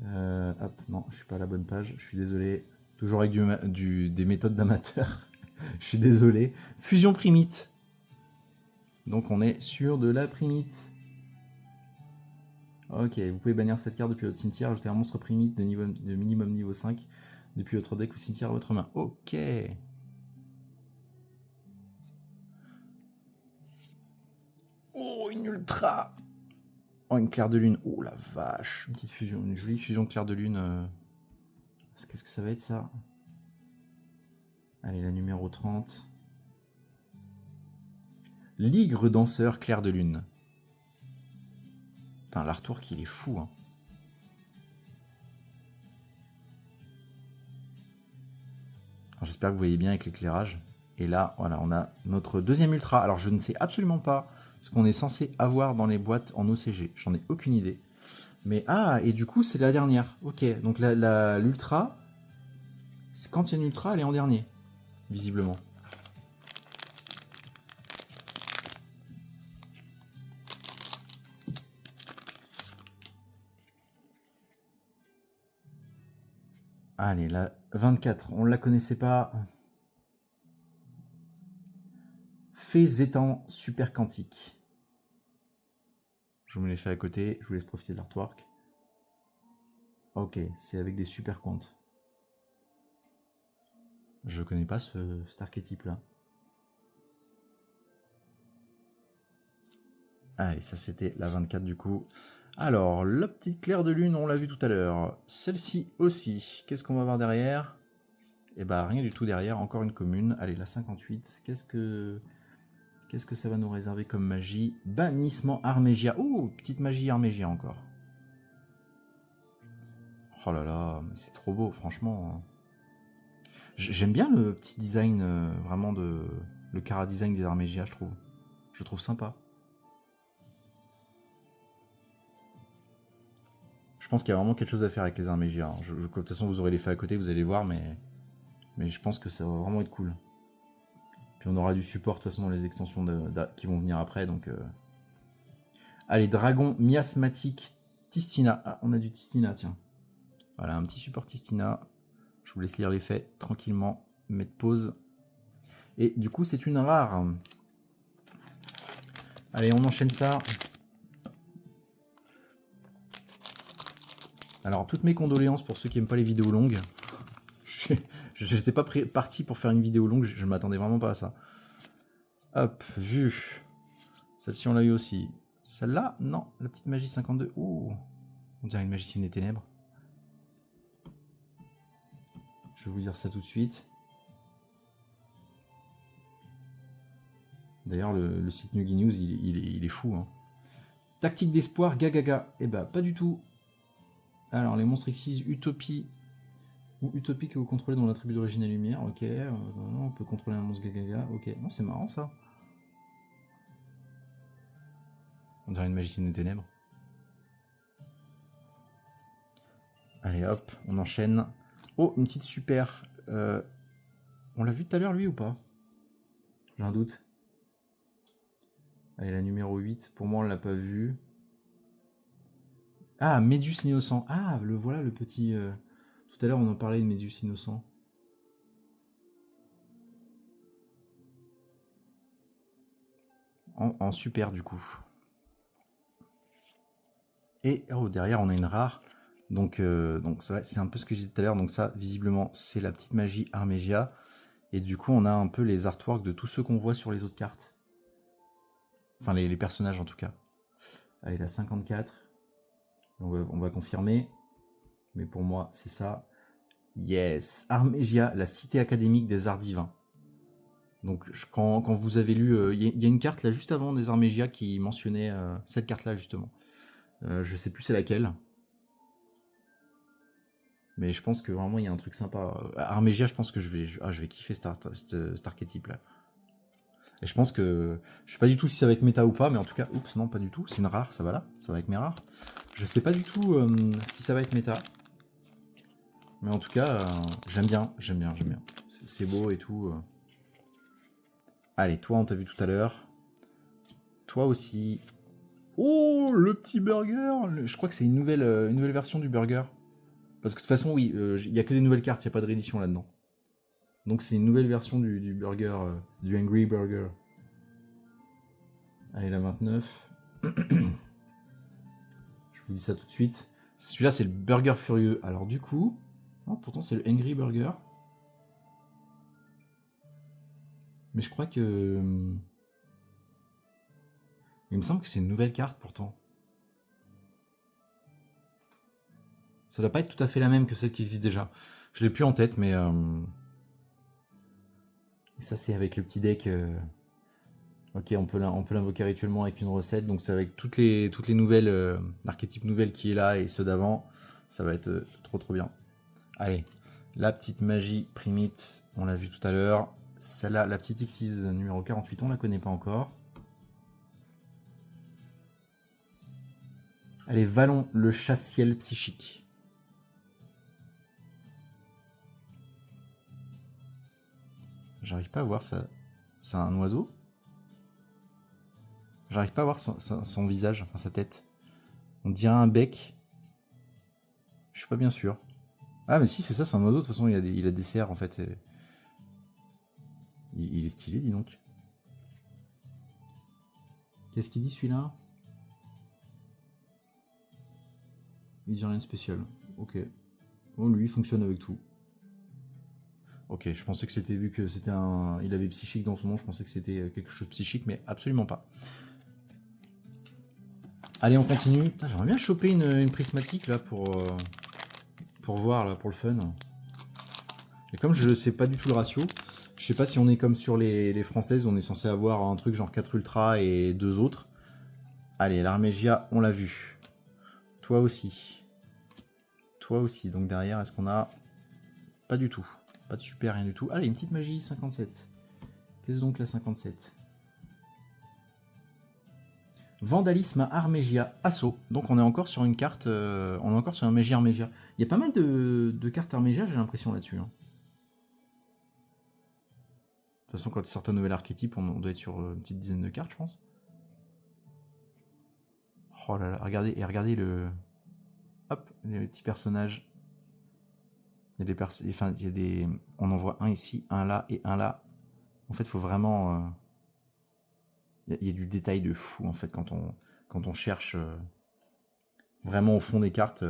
Hop, non, je suis pas à la bonne page. Je suis désolé. Toujours avec des méthodes d'amateur. Je suis désolé. Fusion primite. Donc on est sur de la primite. Ok, vous pouvez bannir cette carte depuis votre cimetière, ajouter un monstre primite de minimum niveau 5 depuis votre deck ou cimetière à votre main. Ok. Oh, une ultra. Oh, une claire de lune. Oh la vache. Une petite fusion, une jolie fusion de claire de lune. Qu'est-ce que ça va être ça? Allez, la numéro 30. Ligre danseur clair de lune. Putain, l'artwork il est fou. J'espère que vous voyez bien avec l'éclairage. Et là, voilà, on a notre deuxième ultra. Alors, je ne sais absolument pas ce qu'on est censé avoir dans les boîtes en OCG. J'en ai aucune idée. Mais, et du coup, c'est la dernière. Ok, donc l'ultra, quand il y a une ultra, elle est en dernier, visiblement. Allez, la 24, on ne la connaissait pas. Fées étant super quantique. Je vous me l'ai fait à côté, je vous laisse profiter de l'artwork. Ok, c'est avec des super comptes. Je connais pas cet archétype là. Allez, ça c'était la 24 du coup. Alors, la petite claire de lune, on l'a vu tout à l'heure. Celle-ci aussi. Qu'est-ce qu'on va voir derrière? Eh bah rien du tout derrière, encore une commune. Allez, la 58. Qu'est-ce que ça va nous réserver comme magie? Bannissement Armégia. Oh, petite magie Armégia encore. Oh là là, c'est trop beau, franchement. J'aime bien le petit design, vraiment le cara design des Armégia, je trouve. Je trouve sympa. Je pense qu'il y a vraiment quelque chose à faire avec les Armégia. De toute façon, vous aurez les faits à côté, vous allez voir, mais je pense que ça va vraiment être cool. Puis on aura du support de toute façon dans les extensions qui vont venir après. Donc, allez, dragon miasmatique Tistina. Ah, on a du Tistina, tiens. Voilà, un petit support Tistina. Je vous laisse lire les faits tranquillement, mettre pause. Et du coup, c'est une rare. Allez, on enchaîne ça. Alors, toutes mes condoléances pour ceux qui n'aiment pas les vidéos longues. Je n'étais pas parti pour faire une vidéo longue, je ne m'attendais vraiment pas à ça. Hop, vue. Celle-ci, on l'a eu aussi. Celle-là, non. La petite magie 52. Ouh, on dirait une magicienne des ténèbres. Je vais vous dire ça tout de suite. D'ailleurs, le site Nugi News, il est fou. Hein. Tactique d'espoir, Gagaga. Eh bah, pas du tout. Alors, les monstres excisent Utopie. Ou Utopie que vous contrôlez dans l'attribut d'origine et lumière. Ok. On peut contrôler un monstre Gagaga. Ok. Non, c'est marrant ça. On dirait une magicienne des ténèbres. Allez hop, on enchaîne. Oh, une petite super. On l'a vu tout à l'heure lui ou pas? J'ai un doute. Allez, la numéro 8. Pour moi, on l'a pas vu. Ah, Médus innocent. Ah, le voilà le petit. Tout à l'heure, on en parlait de Médus innocent. En super du coup. Et oh, derrière, on a une rare. Donc c'est un peu ce que je disais tout à l'heure. Donc ça, visiblement, c'est la petite magie Armégia. Et du coup, on a un peu les artworks de tous ceux qu'on voit sur les autres cartes. Enfin, les personnages en tout cas. Allez, la 54. On va confirmer. Mais pour moi, c'est ça. Yes. Armégia, la cité académique des arts divins. Donc, quand vous avez lu... Il y a une carte là, juste avant des Armégia qui mentionnait cette carte-là, justement. Je sais plus c'est laquelle. Mais je pense que vraiment, il y a un truc sympa. Armégia, je pense que je vais kiffer cet archétype-là. Et je pense que... Je sais pas du tout si ça va être méta ou pas, mais en tout cas... Oups, non, pas du tout. C'est une rare, ça va là. Ça va avec mes rares. Je sais pas du tout si ça va être méta. Mais en tout cas, j'aime bien. C'est beau et tout. Allez, toi, on t'a vu tout à l'heure. Toi aussi. Oh, le petit burger. Je crois que c'est une nouvelle version du burger. Parce que de toute façon, oui, il n'y a que des nouvelles cartes, il n'y a pas de réédition là-dedans. Donc c'est une nouvelle version du burger, du Angry Burger. Allez, la 29. Je vous dis ça tout de suite. Celui-là, c'est le Burger Furieux. Alors du coup... Non, pourtant, c'est le Angry Burger. Mais je crois que... Il me semble que c'est une nouvelle carte, pourtant. Ça doit pas être tout à fait la même que celle qui existe déjà. Je l'ai plus en tête, mais... Et ça, c'est avec le petit deck... Ok, on peut l'invoquer rituellement avec une recette. Donc c'est avec toutes les nouvelles... l'archétype nouvelle qui est là et ceux d'avant. Ça va être trop bien. Allez, la petite magie primite, on l'a vu tout à l'heure. Celle-là, la petite Xyz numéro 48, on la connaît pas encore. Allez, Vallon, le chassiel psychique. J'arrive pas à voir ça. C'est un oiseau? J'arrive pas à voir son visage, enfin sa tête. On dirait un bec. Je suis pas bien sûr. Ah mais si c'est ça, c'est un oiseau, de toute façon il a des serres en fait. Il est stylé, dis donc. Qu'est-ce qu'il dit celui-là? Il dit rien de spécial. Ok. Bon, lui, il fonctionne avec tout. Ok, je pensais que c'était, vu que c'était un... Il avait psychique dans son nom, je pensais que c'était quelque chose de psychique, mais absolument pas. Allez, on continue. J'aimerais bien choper une prismatique là pour voir, là, pour le fun. Et comme je ne sais pas du tout le ratio, je sais pas si on est comme sur les françaises, on est censé avoir un truc genre 4 ultra et 2 autres. Allez, l'Armégia, on l'a vu. Toi aussi. Toi aussi. Donc derrière, est-ce qu'on a... Pas du tout. Pas de super, rien du tout. Allez, une petite magie 57. Qu'est-ce donc la 57? Vandalisme Armégia Assaut. Donc on est encore sur une carte, on est encore sur un magie Armégia. Il y a pas mal de cartes Armégia, j'ai l'impression là-dessus. Hein. De toute façon, quand sort un nouvel archétype, on doit être sur une petite dizaine de cartes, je pense. Oh là là, regardez, et regardez le... Hop, les petits personnages. Il y a des enfin, il y a des... On en voit un ici, un là et un là. En fait, il faut vraiment... Il y a du détail de fou, en fait, quand on cherche vraiment au fond des cartes.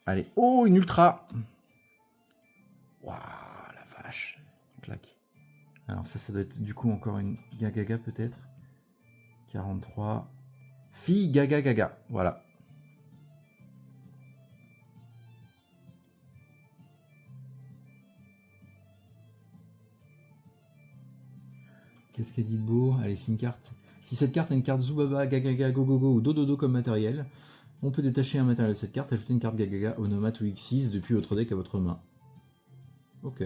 Allez, oh, une ultra. Waouh, la vache. Clac. Alors ça doit être du coup encore une Gagaga peut-être. 43. Fille Gaga Gaga, voilà. Qu'est-ce qu'elle dit de beau? Allez, c'est une carte. Si cette carte a une carte Zubaba, Gagaga, Gogogo ou Dododo comme matériel, on peut détacher un matériel de cette carte, ajouter une carte Gagaga, Onomat ou X6 depuis votre deck à votre main. Ok.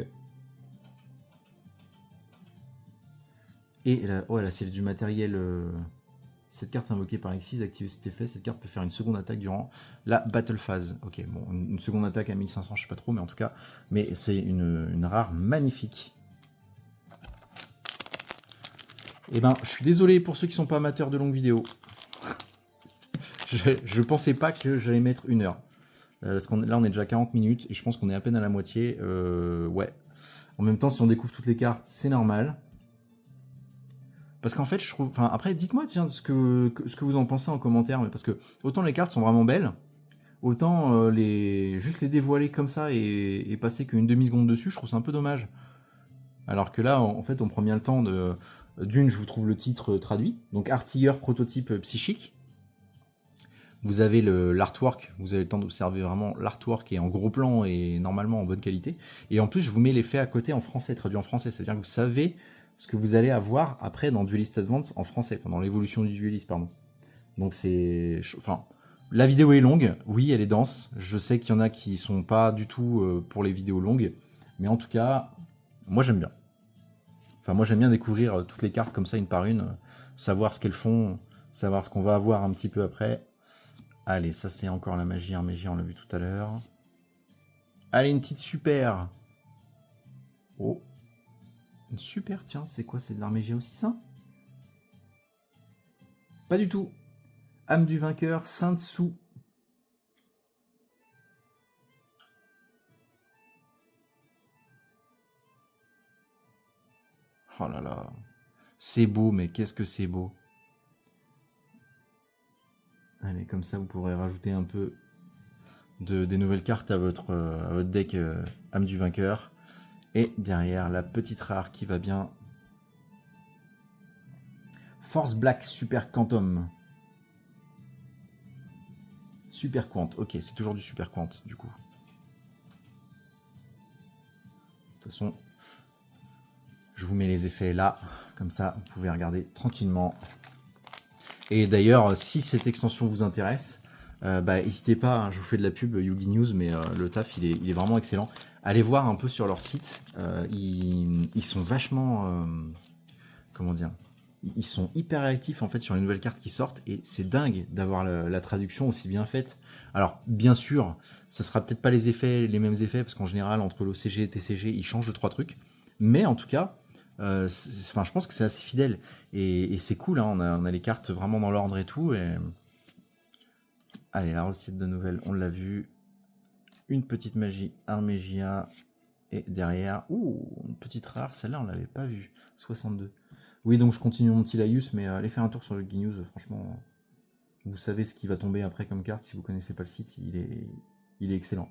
Et là, oh là, c'est du matériel. Cette carte invoquée par X6, activez cet effet. Cette carte peut faire une seconde attaque durant la battle phase. Ok, bon, une seconde attaque à 1500, je sais pas trop, mais en tout cas, mais c'est une rare magnifique. Eh ben, je suis désolé pour ceux qui sont pas amateurs de longues vidéos. je pensais pas que j'allais mettre 1 heure. Parce là, on est déjà à 40 minutes et je pense qu'on est à peine à la moitié. Ouais. En même temps, si on découvre toutes les cartes, c'est normal. Parce qu'en fait, je trouve. Enfin, après, dites-moi, tiens, ce que vous en pensez en commentaire. Mais parce que autant les cartes sont vraiment belles, autant juste les dévoiler comme ça et passer qu'une demi-seconde dessus, je trouve ça un peu dommage. Alors que là, en fait, on prend bien le temps de. D'une, je vous trouve le titre traduit. Donc, artilleur prototype psychique. Vous avez l'artwork, vous avez le temps d'observer vraiment l'artwork qui est en gros plan et normalement en bonne qualité. Et en plus, je vous mets l'effet à côté en français, traduit en français. C'est-à-dire que vous savez ce que vous allez avoir après dans Duelist Advance en français, dans l'évolution du Duelist, pardon. Donc c'est... Enfin, la vidéo est longue, oui, elle est dense. Je sais qu'il y en a qui sont pas du tout pour les vidéos longues. Mais en tout cas, moi j'aime bien. Enfin, moi j'aime bien découvrir toutes les cartes comme ça, une par une, savoir ce qu'elles font, savoir ce qu'on va avoir un petit peu après. Allez, ça c'est encore la magie Armégia, on l'a vu tout à l'heure. Allez, une petite super. Oh. Une super, tiens, c'est quoi? C'est de l'Armégia aussi, ça? Pas du tout. Âme du vainqueur, Sainte Sou. Oh là là. C'est beau, mais qu'est-ce que c'est beau. Allez, comme ça, vous pourrez rajouter un peu des nouvelles cartes à votre deck Âme du vainqueur. Et derrière, la petite rare qui va bien. Force Black Super Quantum. Super Quant. Ok, c'est toujours du Super Quant, du coup. De toute façon, je vous mets les effets là. Comme ça, vous pouvez regarder tranquillement. Et d'ailleurs, si cette extension vous intéresse, n'hésitez pas, hein, je vous fais de la pub Yugi News, mais le taf il est vraiment excellent. Allez voir un peu sur leur site, ils sont vachement, comment dire, ils sont hyper réactifs en fait sur les nouvelles cartes qui sortent et c'est dingue d'avoir la traduction aussi bien faite. Alors bien sûr, ça sera peut-être pas les mêmes effets parce qu'en général entre l'OCG et TCG ils changent de 3 trucs, mais en tout cas, je pense que c'est assez fidèle et c'est cool, hein, on a les cartes vraiment dans l'ordre et tout. Et... Allez, la recette de nouvelles, on l'a vu. Une petite magie Armégia. Et derrière, une petite rare, celle-là on l'avait pas vue. 62. Oui, donc je continue mon petit laïus, mais allez faire un tour sur le Guinews, franchement, vous savez ce qui va tomber après comme carte. Si vous connaissez pas le site, il est excellent.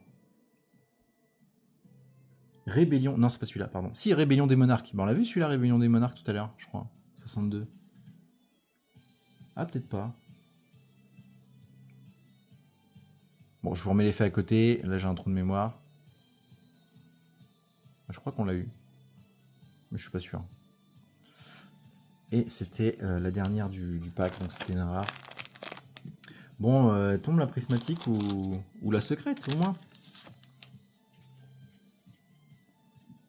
Rébellion, non c'est pas celui-là, pardon. Si, Rébellion des Monarques. On l'a vu celui-là, Rébellion des Monarques tout à l'heure, je crois. 62. Ah, peut-être pas. Bon, je vous remets l'effet à côté. Là, j'ai un trou de mémoire. Je crois qu'on l'a eu. Mais je suis pas sûr. Et c'était la dernière du pack, donc c'était une rare. Bon, tombe la prismatique ou la secrète, au moins.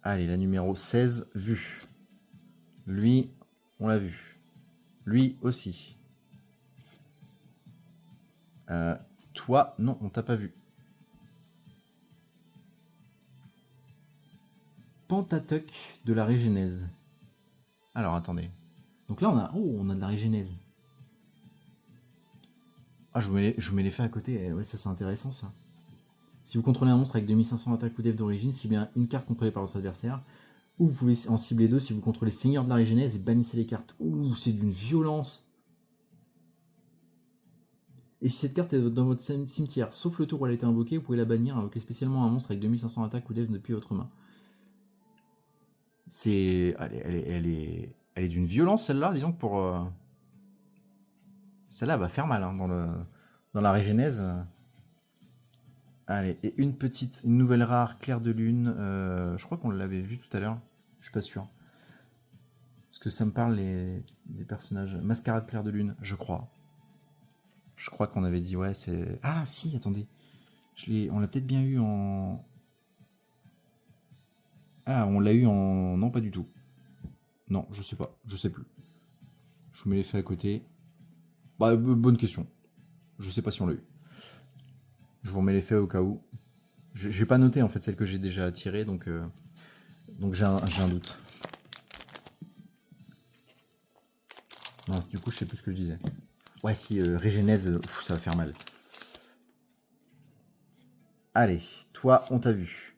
Allez, la numéro 16, vue. Lui, on l'a vu. Lui aussi. Toi, non, on t'a pas vu. Pentateuch de la Régénèse. Alors, attendez. Donc là, on a de la Régénèse. Ah, je vous mets les faits à côté. Ouais, ça, c'est intéressant, ça. Si vous contrôlez un monstre avec 2500 attaques ou def d'origine, ciblez une carte contrôlée par votre adversaire. Ou vous pouvez en cibler 2 si vous contrôlez Seigneur de la Régénèse et bannissez les cartes. Ouh, c'est d'une violence. Et si cette carte est dans votre cimetière, sauf le tour où elle a été invoquée, vous pouvez la bannir, invoquer spécialement un monstre avec 2500 attaques ou def depuis votre main. C'est... Elle est d'une violence, celle-là, disons que pour... Celle-là va faire mal, hein, dans la Régénèse. Allez, et une nouvelle rare, Clair de Lune. Je crois qu'on l'avait vu tout à l'heure. Je suis pas sûr. Parce que ça me parle les personnages. Mascarade Clair de Lune, je crois. Je crois qu'on avait dit, ouais, c'est... Ah, si, attendez. On l'a peut-être bien eu en... Ah, on l'a eu en... Non, pas du tout. Non, je sais pas. Je sais plus. Je vous mets les faits à côté. Bah, bonne question. Je sais pas si on l'a eu. Je vous remets les faits au cas où. J'ai pas noté, en fait, celle que j'ai déjà tirée, donc j'ai un doute. Mince, du coup, je sais plus ce que je disais. Ouais, si, Régénèse, ça va faire mal. Allez, toi, on t'a vu.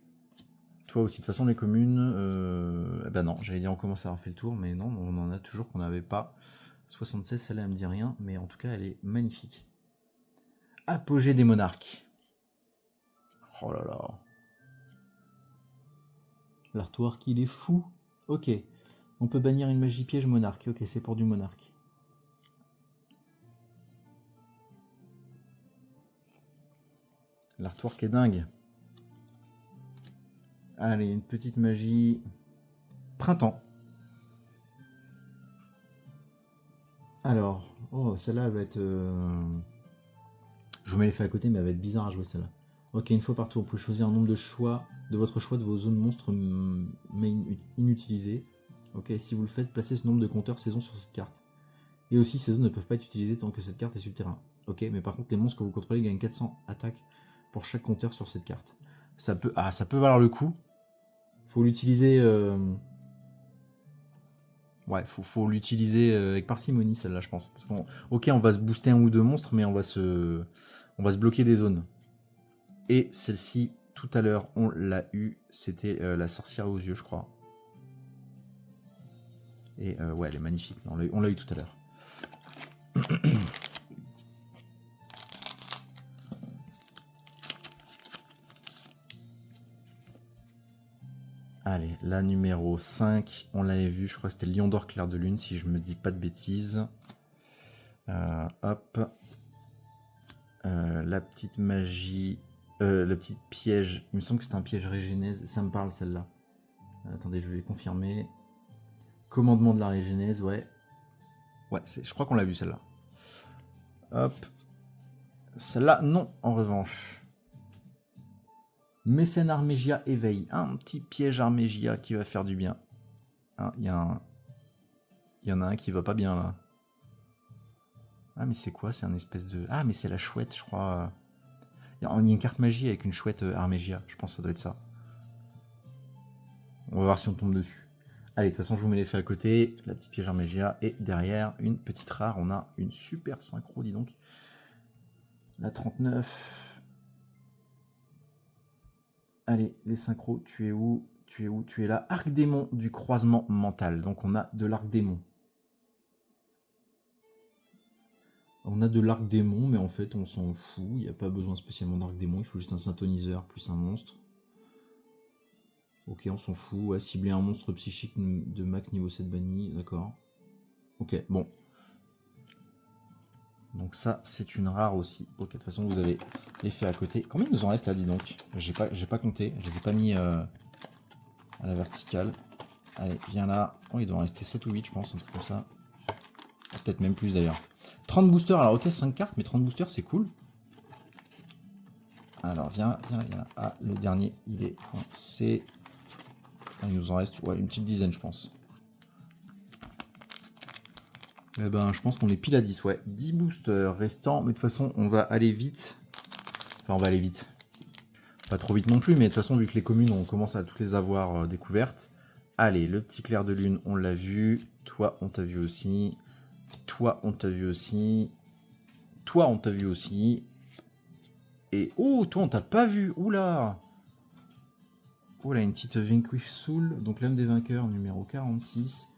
Toi aussi, de toute façon, les communes... Eh ben non, j'allais dire on commence à avoir fait le tour, mais non, on en a toujours qu'on n'avait pas. 76, celle-là, elle me dit rien, mais en tout cas, elle est magnifique. Apogée des monarques. Oh là là. L'artwork, il est fou. Ok. On peut bannir une magie piège monarque. Ok, c'est pour du monarque. L'artwork est dingue. Allez, une petite magie. Printemps. Alors, oh, celle-là va être... Je vous mets les faits à côté, mais elle va être bizarre à jouer celle-là. Ok, une fois par tour, vous pouvez choisir un nombre de choix de votre choix de vos zones monstres mais inutilisées. Ok, si vous le faites, placez ce nombre de compteurs saison sur cette carte. Et aussi, ces zones ne peuvent pas être utilisées tant que cette carte est sur le terrain. Ok, mais par contre, les monstres que vous contrôlez gagnent 400 attaques pour chaque compteur sur cette carte. Ça peut valoir le coup. Faut l'utiliser... Ouais, faut l'utiliser avec parcimonie, celle-là, je pense. Parce qu'on, ok, on va se booster un ou deux monstres, mais on va se bloquer des zones. Et celle-ci, tout à l'heure, on l'a eu. C'était la sorcière aux yeux, je crois. Et ouais, elle est magnifique. On l'a eu tout à l'heure. Allez, la numéro 5, on l'avait vu, je crois que c'était Lion d'or clair de lune, si je me dis pas de bêtises. Hop. La petite magie, le petit piège, il me semble que c'est un piège régénèse, ça me parle celle-là. Attendez, je vais confirmer. Commandement de la régénèse, ouais. Ouais, je crois qu'on l'a vu celle-là. Hop. Celle-là, non, en revanche. Mécène Armégia éveille. Un petit piège Armégia qui va faire du bien. Il y en a un qui va pas bien là. Ah mais c'est quoi? C'est un espèce de... Ah mais c'est la chouette je crois. Il y a une carte magie avec une chouette Armégia. Je pense que ça doit être ça. On va voir si on tombe dessus. Allez, de toute façon je vous mets les faits à côté. La petite piège Armégia. Et derrière une petite rare. On a une super synchro, dis donc. La 39. Allez, les synchros, tu es où? Tu es où? Tu es là. Arc démon du croisement mental. Donc on a de l'arc démon. On a de l'arc démon, mais en fait on s'en fout. Il n'y a pas besoin spécialement d'arc démon. Il faut juste un synthoniseur plus un monstre. Ok, on s'en fout. Ouais, cibler un monstre psychique de max niveau 7 banni. D'accord. Ok, bon. Donc ça, c'est une rare aussi. Ok, de toute façon, vous avez les faits à côté. Combien il nous en reste là, dis donc? J'ai pas compté. Je les ai pas mis à la verticale. Allez, viens là. Oh, il doit en rester 7 ou 8, je pense, un truc comme ça. Peut-être même plus d'ailleurs. 30 boosters. Alors, ok, 5 cartes, mais 30 boosters, c'est cool. Alors, viens là. Ah, le dernier, il est coincé. Il nous en reste ouais, une petite dizaine, je pense. Eh ben, je pense qu'on est pile à 10, ouais. 10 boosters restants, mais de toute façon, on va aller vite. Enfin, on va aller vite. Pas trop vite non plus, mais de toute façon, vu que les communes, on commence à toutes les avoir découvertes. Allez, le petit clair de lune, on l'a vu. Toi, on t'a vu aussi. Toi, on t'a vu aussi. Toi, on t'a vu aussi. Et oh, toi, on t'a pas vu. Oula! Oh là, une petite Vanquish Soul. Donc, l'âme des vainqueurs, numéro 46.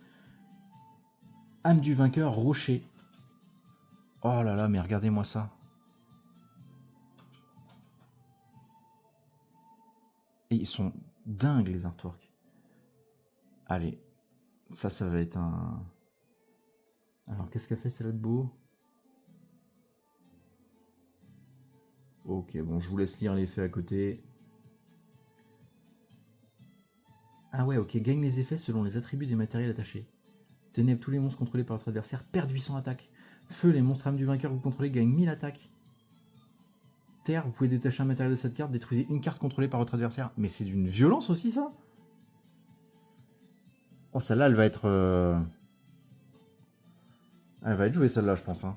Âme du vainqueur, rocher. Oh là là, mais regardez-moi ça. Et ils sont dingues, les artworks. Allez, ça va être un... Alors, qu'est-ce qu'a fait celle-là de beau? Ok, bon, je vous laisse lire les faits à côté. Ah ouais, ok, gagne les effets selon les attributs des matériels attachés. Ténèbres, tous les monstres contrôlés par votre adversaire perdent 800 attaques. Feu, les monstres âmes du vainqueur que vous contrôlez gagnent 1000 attaques. Terre, vous pouvez détacher un matériel de cette carte, détruisez une carte contrôlée par votre adversaire. Mais c'est d'une violence aussi, ça. Oh, celle-là, elle va être... Elle va être jouée, celle-là, je pense. Hein.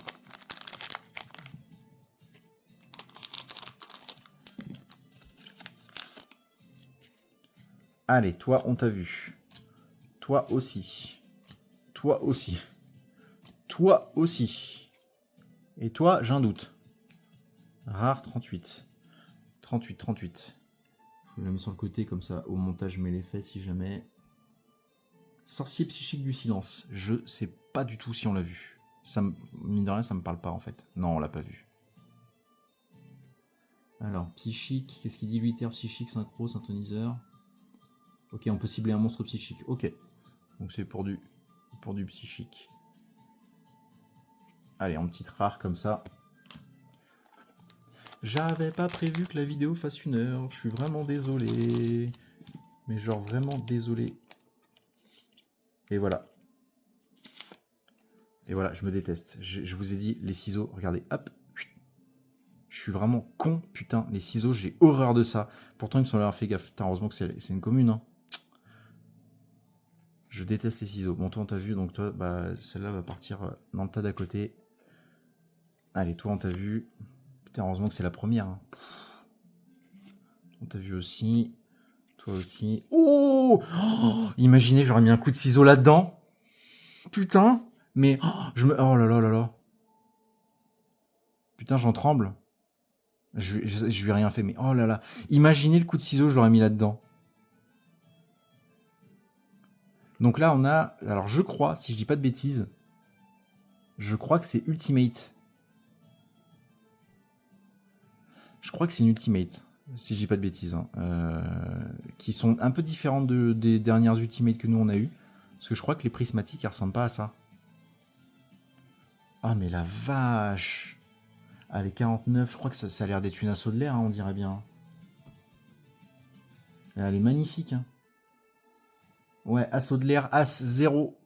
Allez, toi, on t'a vu. Toi aussi. Toi aussi. Toi aussi. Et toi, j'ai un doute. Rare 38. 38, 38. Je vous la mets sur le côté, comme ça, au montage, je mets les faits si jamais. Sorcier psychique du silence. Je sais pas du tout si on l'a vu. Ça, mine de rien, ça me parle pas, en fait. Non, on l'a pas vu. Alors, psychique, qu'est-ce qu'il dit? Luitaire, psychique, synchro, synthoniseur. Ok, on peut cibler un monstre psychique. Ok. Donc c'est pour du psychique. Allez, en petite rare comme ça. J'avais pas prévu que la vidéo fasse 1 heure. Je suis vraiment désolé. Mais genre vraiment désolé. Et voilà. Et voilà, je me déteste. Je vous ai dit, les ciseaux, regardez, hop. Je suis vraiment con, putain. Les ciseaux, j'ai horreur de ça. Pourtant, ils me semblent avoir fait gaffe. Putain, heureusement que c'est une commune, hein. Je déteste les ciseaux. Bon, toi, on t'a vu, donc toi, bah, celle-là va partir dans le tas d'à côté. Allez, toi, on t'a vu. Putain, heureusement que c'est la première. Hein. On t'a vu aussi. Toi aussi. Oh, imaginez, j'aurais mis un coup de ciseau là-dedans. Putain. Mais, oh là là là là. Putain, j'en tremble. Je lui ai rien fait, mais oh là là. Imaginez le coup de ciseau, je l'aurais mis là-dedans. Donc là, on a... Alors, je crois, si je dis pas de bêtises, je crois que c'est Ultimate. Je crois que c'est une Ultimate, si je dis pas de bêtises. Hein. Qui sont un peu différentes des dernières Ultimates que nous, on a eues. Parce que je crois que les prismatiques, elles ressemblent pas à ça. Ah, mais la vache. Ah, les 49, je crois que ça a l'air d'être une assaut de l'air, hein, on dirait bien. Et elle est magnifique. Hein. Ouais, assaut de l'air, As 0.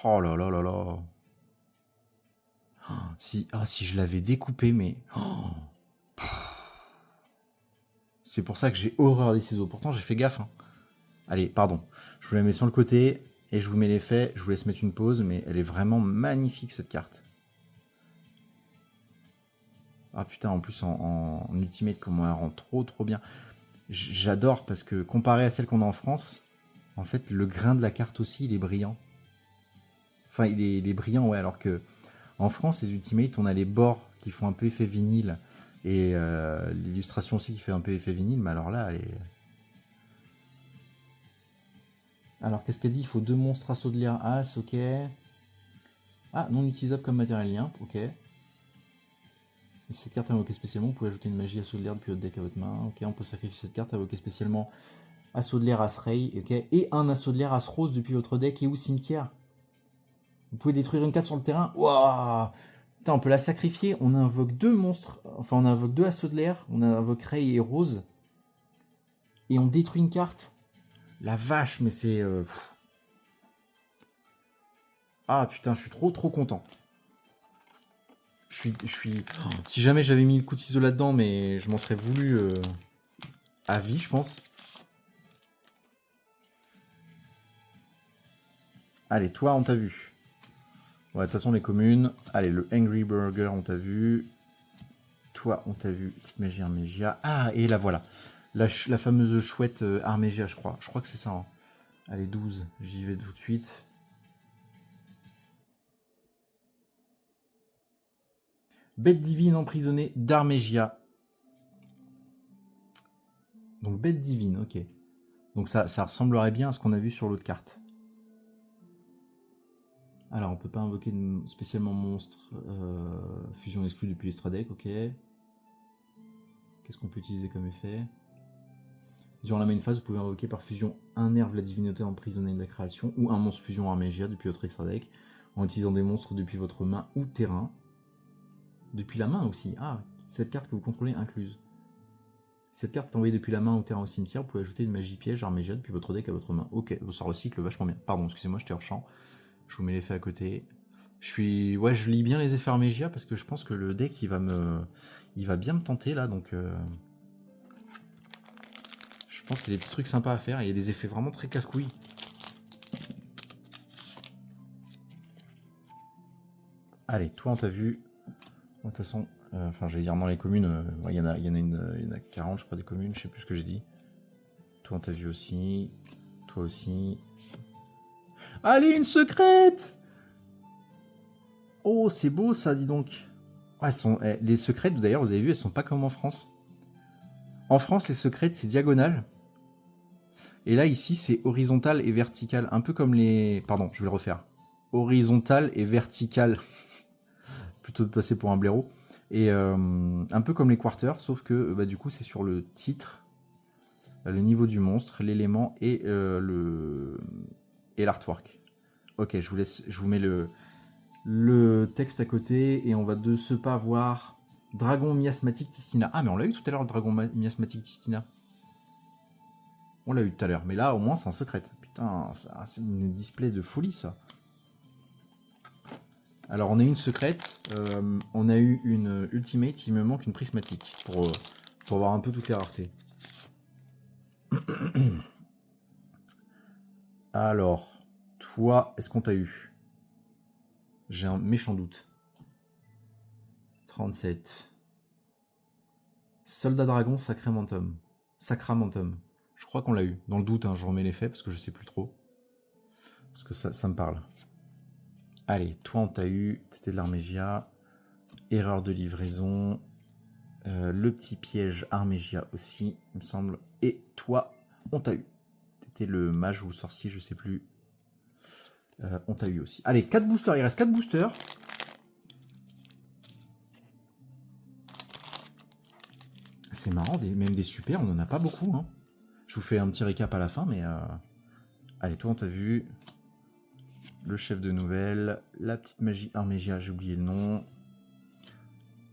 Oh là là là là. Si je l'avais découpé, mais... C'est pour ça que j'ai horreur des ciseaux. Pourtant, j'ai fait gaffe. Hein. Allez, pardon. Je vous la mets sur le côté et je vous mets les faits. Je vous laisse mettre une pause, mais elle est vraiment magnifique, cette carte. Ah putain, en plus, en Ultimate, comment elle rend trop bien. J'adore parce que comparé à celle qu'on a en France, en fait, le grain de la carte aussi, il est brillant. Enfin, il est brillant, ouais, alors que en France, les Ultimates, on a les bords qui font un peu effet vinyle et l'illustration aussi qui fait un peu effet vinyle, mais alors là, elle est... Alors, qu'est-ce qu'elle dit? Il faut 2 monstres assaut de l'air As, ok. Ah, non utilisable comme matériel lien, ok. Et cette carte invoquée spécialement, vous pouvez ajouter une magie assaut de l'air depuis votre deck à votre main. Ok, on peut sacrifier cette carte invoquée spécialement assaut de l'air As Ray, ok. Et un assaut de l'air As Rose depuis votre deck et ou cimetière. Vous pouvez détruire une carte sur le terrain. Waouh! Putain, on peut la sacrifier. On invoque 2 monstres. Enfin, on invoque 2 assauts de l'air. On invoque Ray et Rose. Et on détruit une carte. La vache, mais c'est... Ah putain, je suis trop content. Je suis... Oh, si jamais j'avais mis le coup de ciseau là-dedans, mais je m'en serais voulu à vie, je pense. Allez, toi, on t'a vu. Ouais, de toute façon, les communes. Allez, le Angry Burger, on t'a vu. Toi, on t'a vu. Petite magie Armégia. Ah, et là, voilà. La fameuse chouette Armégia, je crois. Je crois que c'est ça. Hein. Allez, 12. J'y vais tout de suite. Bête divine emprisonnée d'Armégia. Donc, bête divine, ok. Donc, ça ressemblerait bien à ce qu'on a vu sur l'autre carte. Alors, on peut pas invoquer spécialement monstre. Fusion exclue depuis l'extra deck, ok. Qu'est-ce qu'on peut utiliser comme effet? Durant la main phase, vous pouvez invoquer par fusion un nerf la divinité emprisonnée de la création ou un monstre fusion Armégia depuis votre extra deck en utilisant des monstres depuis votre main ou terrain. Depuis la main aussi. Ah, cette carte que vous contrôlez incluse. Cette carte est envoyée depuis la main au terrain au cimetière. Vous pouvez ajouter une magie piège Armégia depuis votre deck à votre main. Ok, ça recycle vachement bien. Pardon, excusez-moi, j'étais hors champ. Je vous mets l'effet à côté. Ouais, je lis bien les effets Armégia parce que je pense que le deck il va bien me tenter là, donc je pense qu'il y a des petits trucs sympas à faire. Il y a des effets vraiment très casse-couilles. Allez, toi on t'a vu. De toute façon, enfin j'allais dire dans les communes, il y en a 40 je crois des communes, je sais plus ce que j'ai dit. Toi on t'a vu aussi. Toi aussi. Allez, une secrète! Oh, c'est beau ça, dis donc. Ouais, les secrètes, d'ailleurs, vous avez vu, elles sont pas comme en France. En France, les secrètes, c'est diagonal. Et là, ici, c'est horizontal et vertical. Un peu comme les... Pardon, je vais le refaire. Horizontal et vertical. Plutôt de passer pour un blaireau. Et un peu comme les quarters, sauf que du coup, c'est sur le titre, le niveau du monstre, l'élément et l'artwork. Ok, je vous mets le texte à côté et on va de ce pas voir Dragon Miasmatique Tistina. Ah, mais on l'a eu tout à l'heure, Dragon Miasmatique Tistina. On l'a eu tout à l'heure, mais là au moins c'est en secret. Putain, c'est une display de folie ça. Alors on a eu une secrète, on a eu une ultimate, il me manque une prismatique pour avoir un peu toutes les raretés. Alors, toi, est-ce qu'on t'a eu? J'ai un méchant doute. 37. Soldat Dragon Sacramentum. Sacramentum. Je crois qu'on l'a eu. Dans le doute, hein, je remets les faits parce que je sais plus trop. Parce que ça me parle. Allez, toi on t'a eu. T'étais de l'Armégia. Erreur de livraison. Le petit piège Armégia aussi, il me semble. Et toi, on t'a eu. T'étais le mage ou le sorcier, je sais plus. On t'a eu aussi. Allez, 4 boosters. Il reste 4 boosters. C'est marrant, même des super, on en a pas beaucoup. Hein. Je vous fais un petit récap à la fin, mais... Allez, toi, on t'a vu. Le chef de nouvelle. La petite magie Armégia, j'ai oublié le nom.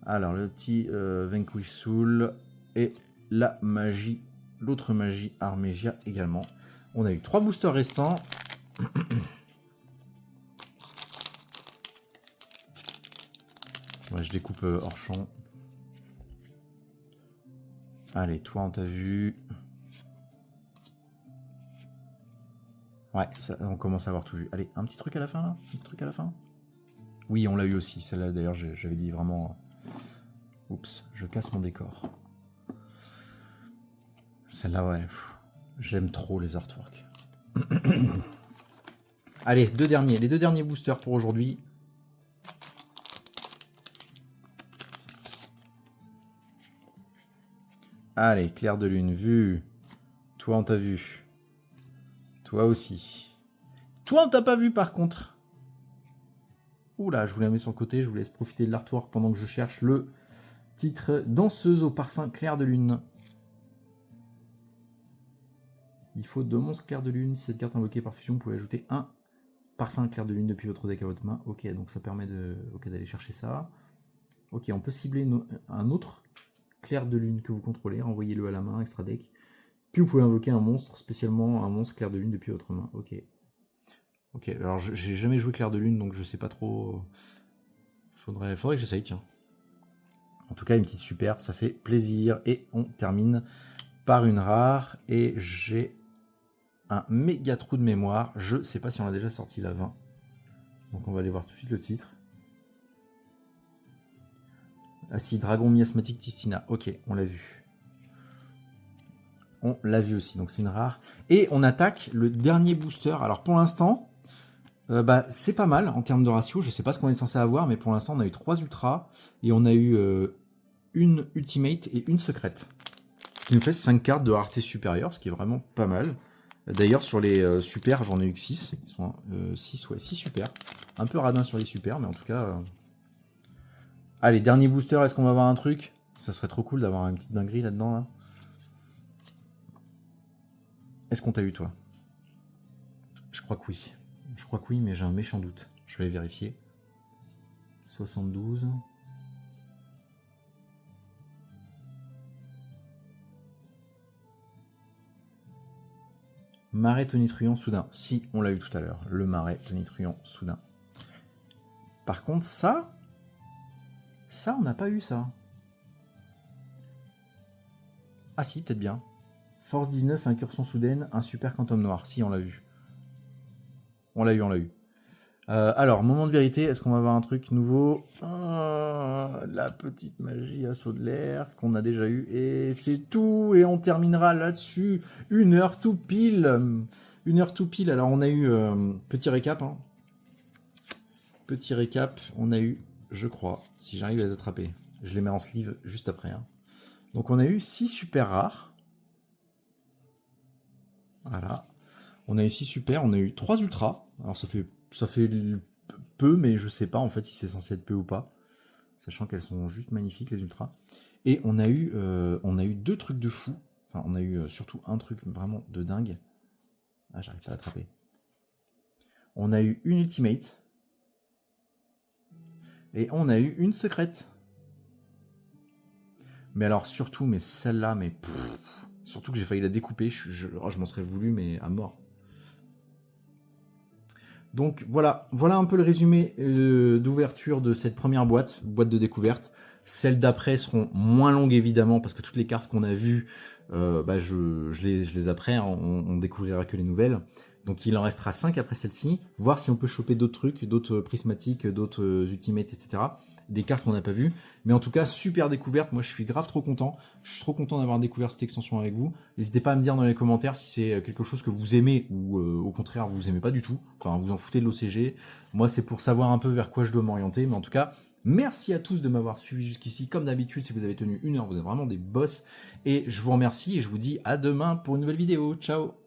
Alors, le petit Vanquish Soul. Et la magie, l'autre magie Armégia également. On a eu 3 boosters restants. Ouais, je découpe hors champ. Allez, toi, on t'a vu. Ouais, ça, on commence à avoir tout vu. Allez, un petit truc à la fin, là. Un petit truc à la fin. Oui, on l'a eu aussi. Celle-là, d'ailleurs, j'avais dit vraiment... Oups, je casse mon décor. Celle-là, ouais. J'aime trop les artworks. Allez, les deux derniers boosters pour aujourd'hui. Allez, clair de lune, vu. Toi, on t'a vu. Toi aussi. Toi, on t'a pas vu, par contre. Oula, je vous la mets sur le côté. Je vous laisse profiter de l'artwork pendant que je cherche le titre. Danseuse au parfum clair de lune. Il faut 2 monstres clair de lune. Si cette carte invoquée par fusion, vous pouvez ajouter un parfum clair de lune depuis votre deck à votre main. Ok, donc ça permet d'aller chercher ça. Ok, on peut cibler un autre clair de lune que vous contrôlez. Envoyez-le à la main, extra deck. Puis vous pouvez invoquer un monstre, spécialement un monstre clair de lune depuis votre main. Ok. Ok, alors j'ai jamais joué clair de lune, donc je sais pas trop. Faudrait que j'essaye, tiens. En tout cas, une petite super, ça fait plaisir. Et on termine par une rare. Et j'ai un méga trou de mémoire. Je sais pas si on a déjà sorti la 20. Donc on va aller voir tout de suite le titre. Ah si, Dragon Miasmatique Tistina. Ok, on l'a vu. On l'a vu aussi, donc c'est une rare. Et on attaque le dernier booster. Alors pour l'instant, c'est pas mal en termes de ratio. Je sais pas ce qu'on est censé avoir, mais pour l'instant on a eu 3 ultras et on a eu une ultimate et une secrète. Ce qui nous fait 5 cartes de rareté supérieure, ce qui est vraiment pas mal. D'ailleurs sur les super, j'en ai eu que 6. Ils sont 6 super. Un peu radin sur les super, mais en tout cas... Allez, dernier booster, est-ce qu'on va avoir un truc? Ça serait trop cool d'avoir une petite dinguerie là-dedans, là. Est-ce qu'on t'a eu, toi? Je crois que oui. Je crois que oui, mais j'ai un méchant doute. Je vais aller vérifier. 72. Marais tonitruant soudain. Si, on l'a eu tout à l'heure. Le marais tonitruant soudain. Par contre, ça, on n'a pas eu ça. Ah si, peut-être bien. Force 19, incursion soudaine, un super quantum noir. Si, on l'a vu. On l'a eu. Alors, moment de vérité, est-ce qu'on va avoir un truc nouveau? La petite magie assaut de l'air qu'on a déjà eu. Et c'est tout. Et on terminera là-dessus. 1 heure tout pile. 1 heure tout pile. Alors, on a eu... petit récap. Hein. Petit récap. On a eu, je crois, si j'arrive à les attraper, je les mets en sleeve juste après. Hein. Donc, on a eu 6 super rares. Voilà. On a eu 6 super. On a eu 3 ultras. Alors, ça fait peu, mais je sais pas en fait si c'est censé être peu ou pas, sachant qu'elles sont juste magnifiques les ultras. Et on a eu 2 trucs de fou. Enfin, on a eu surtout un truc vraiment de dingue. Ah, j'arrive pas à l'attraper. On a eu une ultimate et on a eu une secrète. Mais alors surtout, mais celle-là, mais surtout que j'ai failli la découper. Je m'en serais voulu, mais à mort. Donc voilà un peu le résumé d'ouverture de cette première boîte de découverte. Celles d'après seront moins longues évidemment parce que toutes les cartes qu'on a vues, je les après, hein, on découvrira que les nouvelles. Donc il en restera 5 après celle-ci, voir si on peut choper d'autres trucs, d'autres prismatiques, d'autres ultimates, etc. Des cartes qu'on n'a pas vues. Mais en tout cas, super découverte, moi je suis grave trop content. Je suis trop content d'avoir découvert cette extension avec vous. N'hésitez pas à me dire dans les commentaires si c'est quelque chose que vous aimez ou au contraire vous aimez pas du tout. Enfin, vous en foutez de l'OCG. Moi c'est pour savoir un peu vers quoi je dois m'orienter. Mais en tout cas, merci à tous de m'avoir suivi jusqu'ici. Comme d'habitude, si vous avez tenu 1 heure, vous êtes vraiment des boss. Et je vous remercie et je vous dis à demain pour une nouvelle vidéo. Ciao!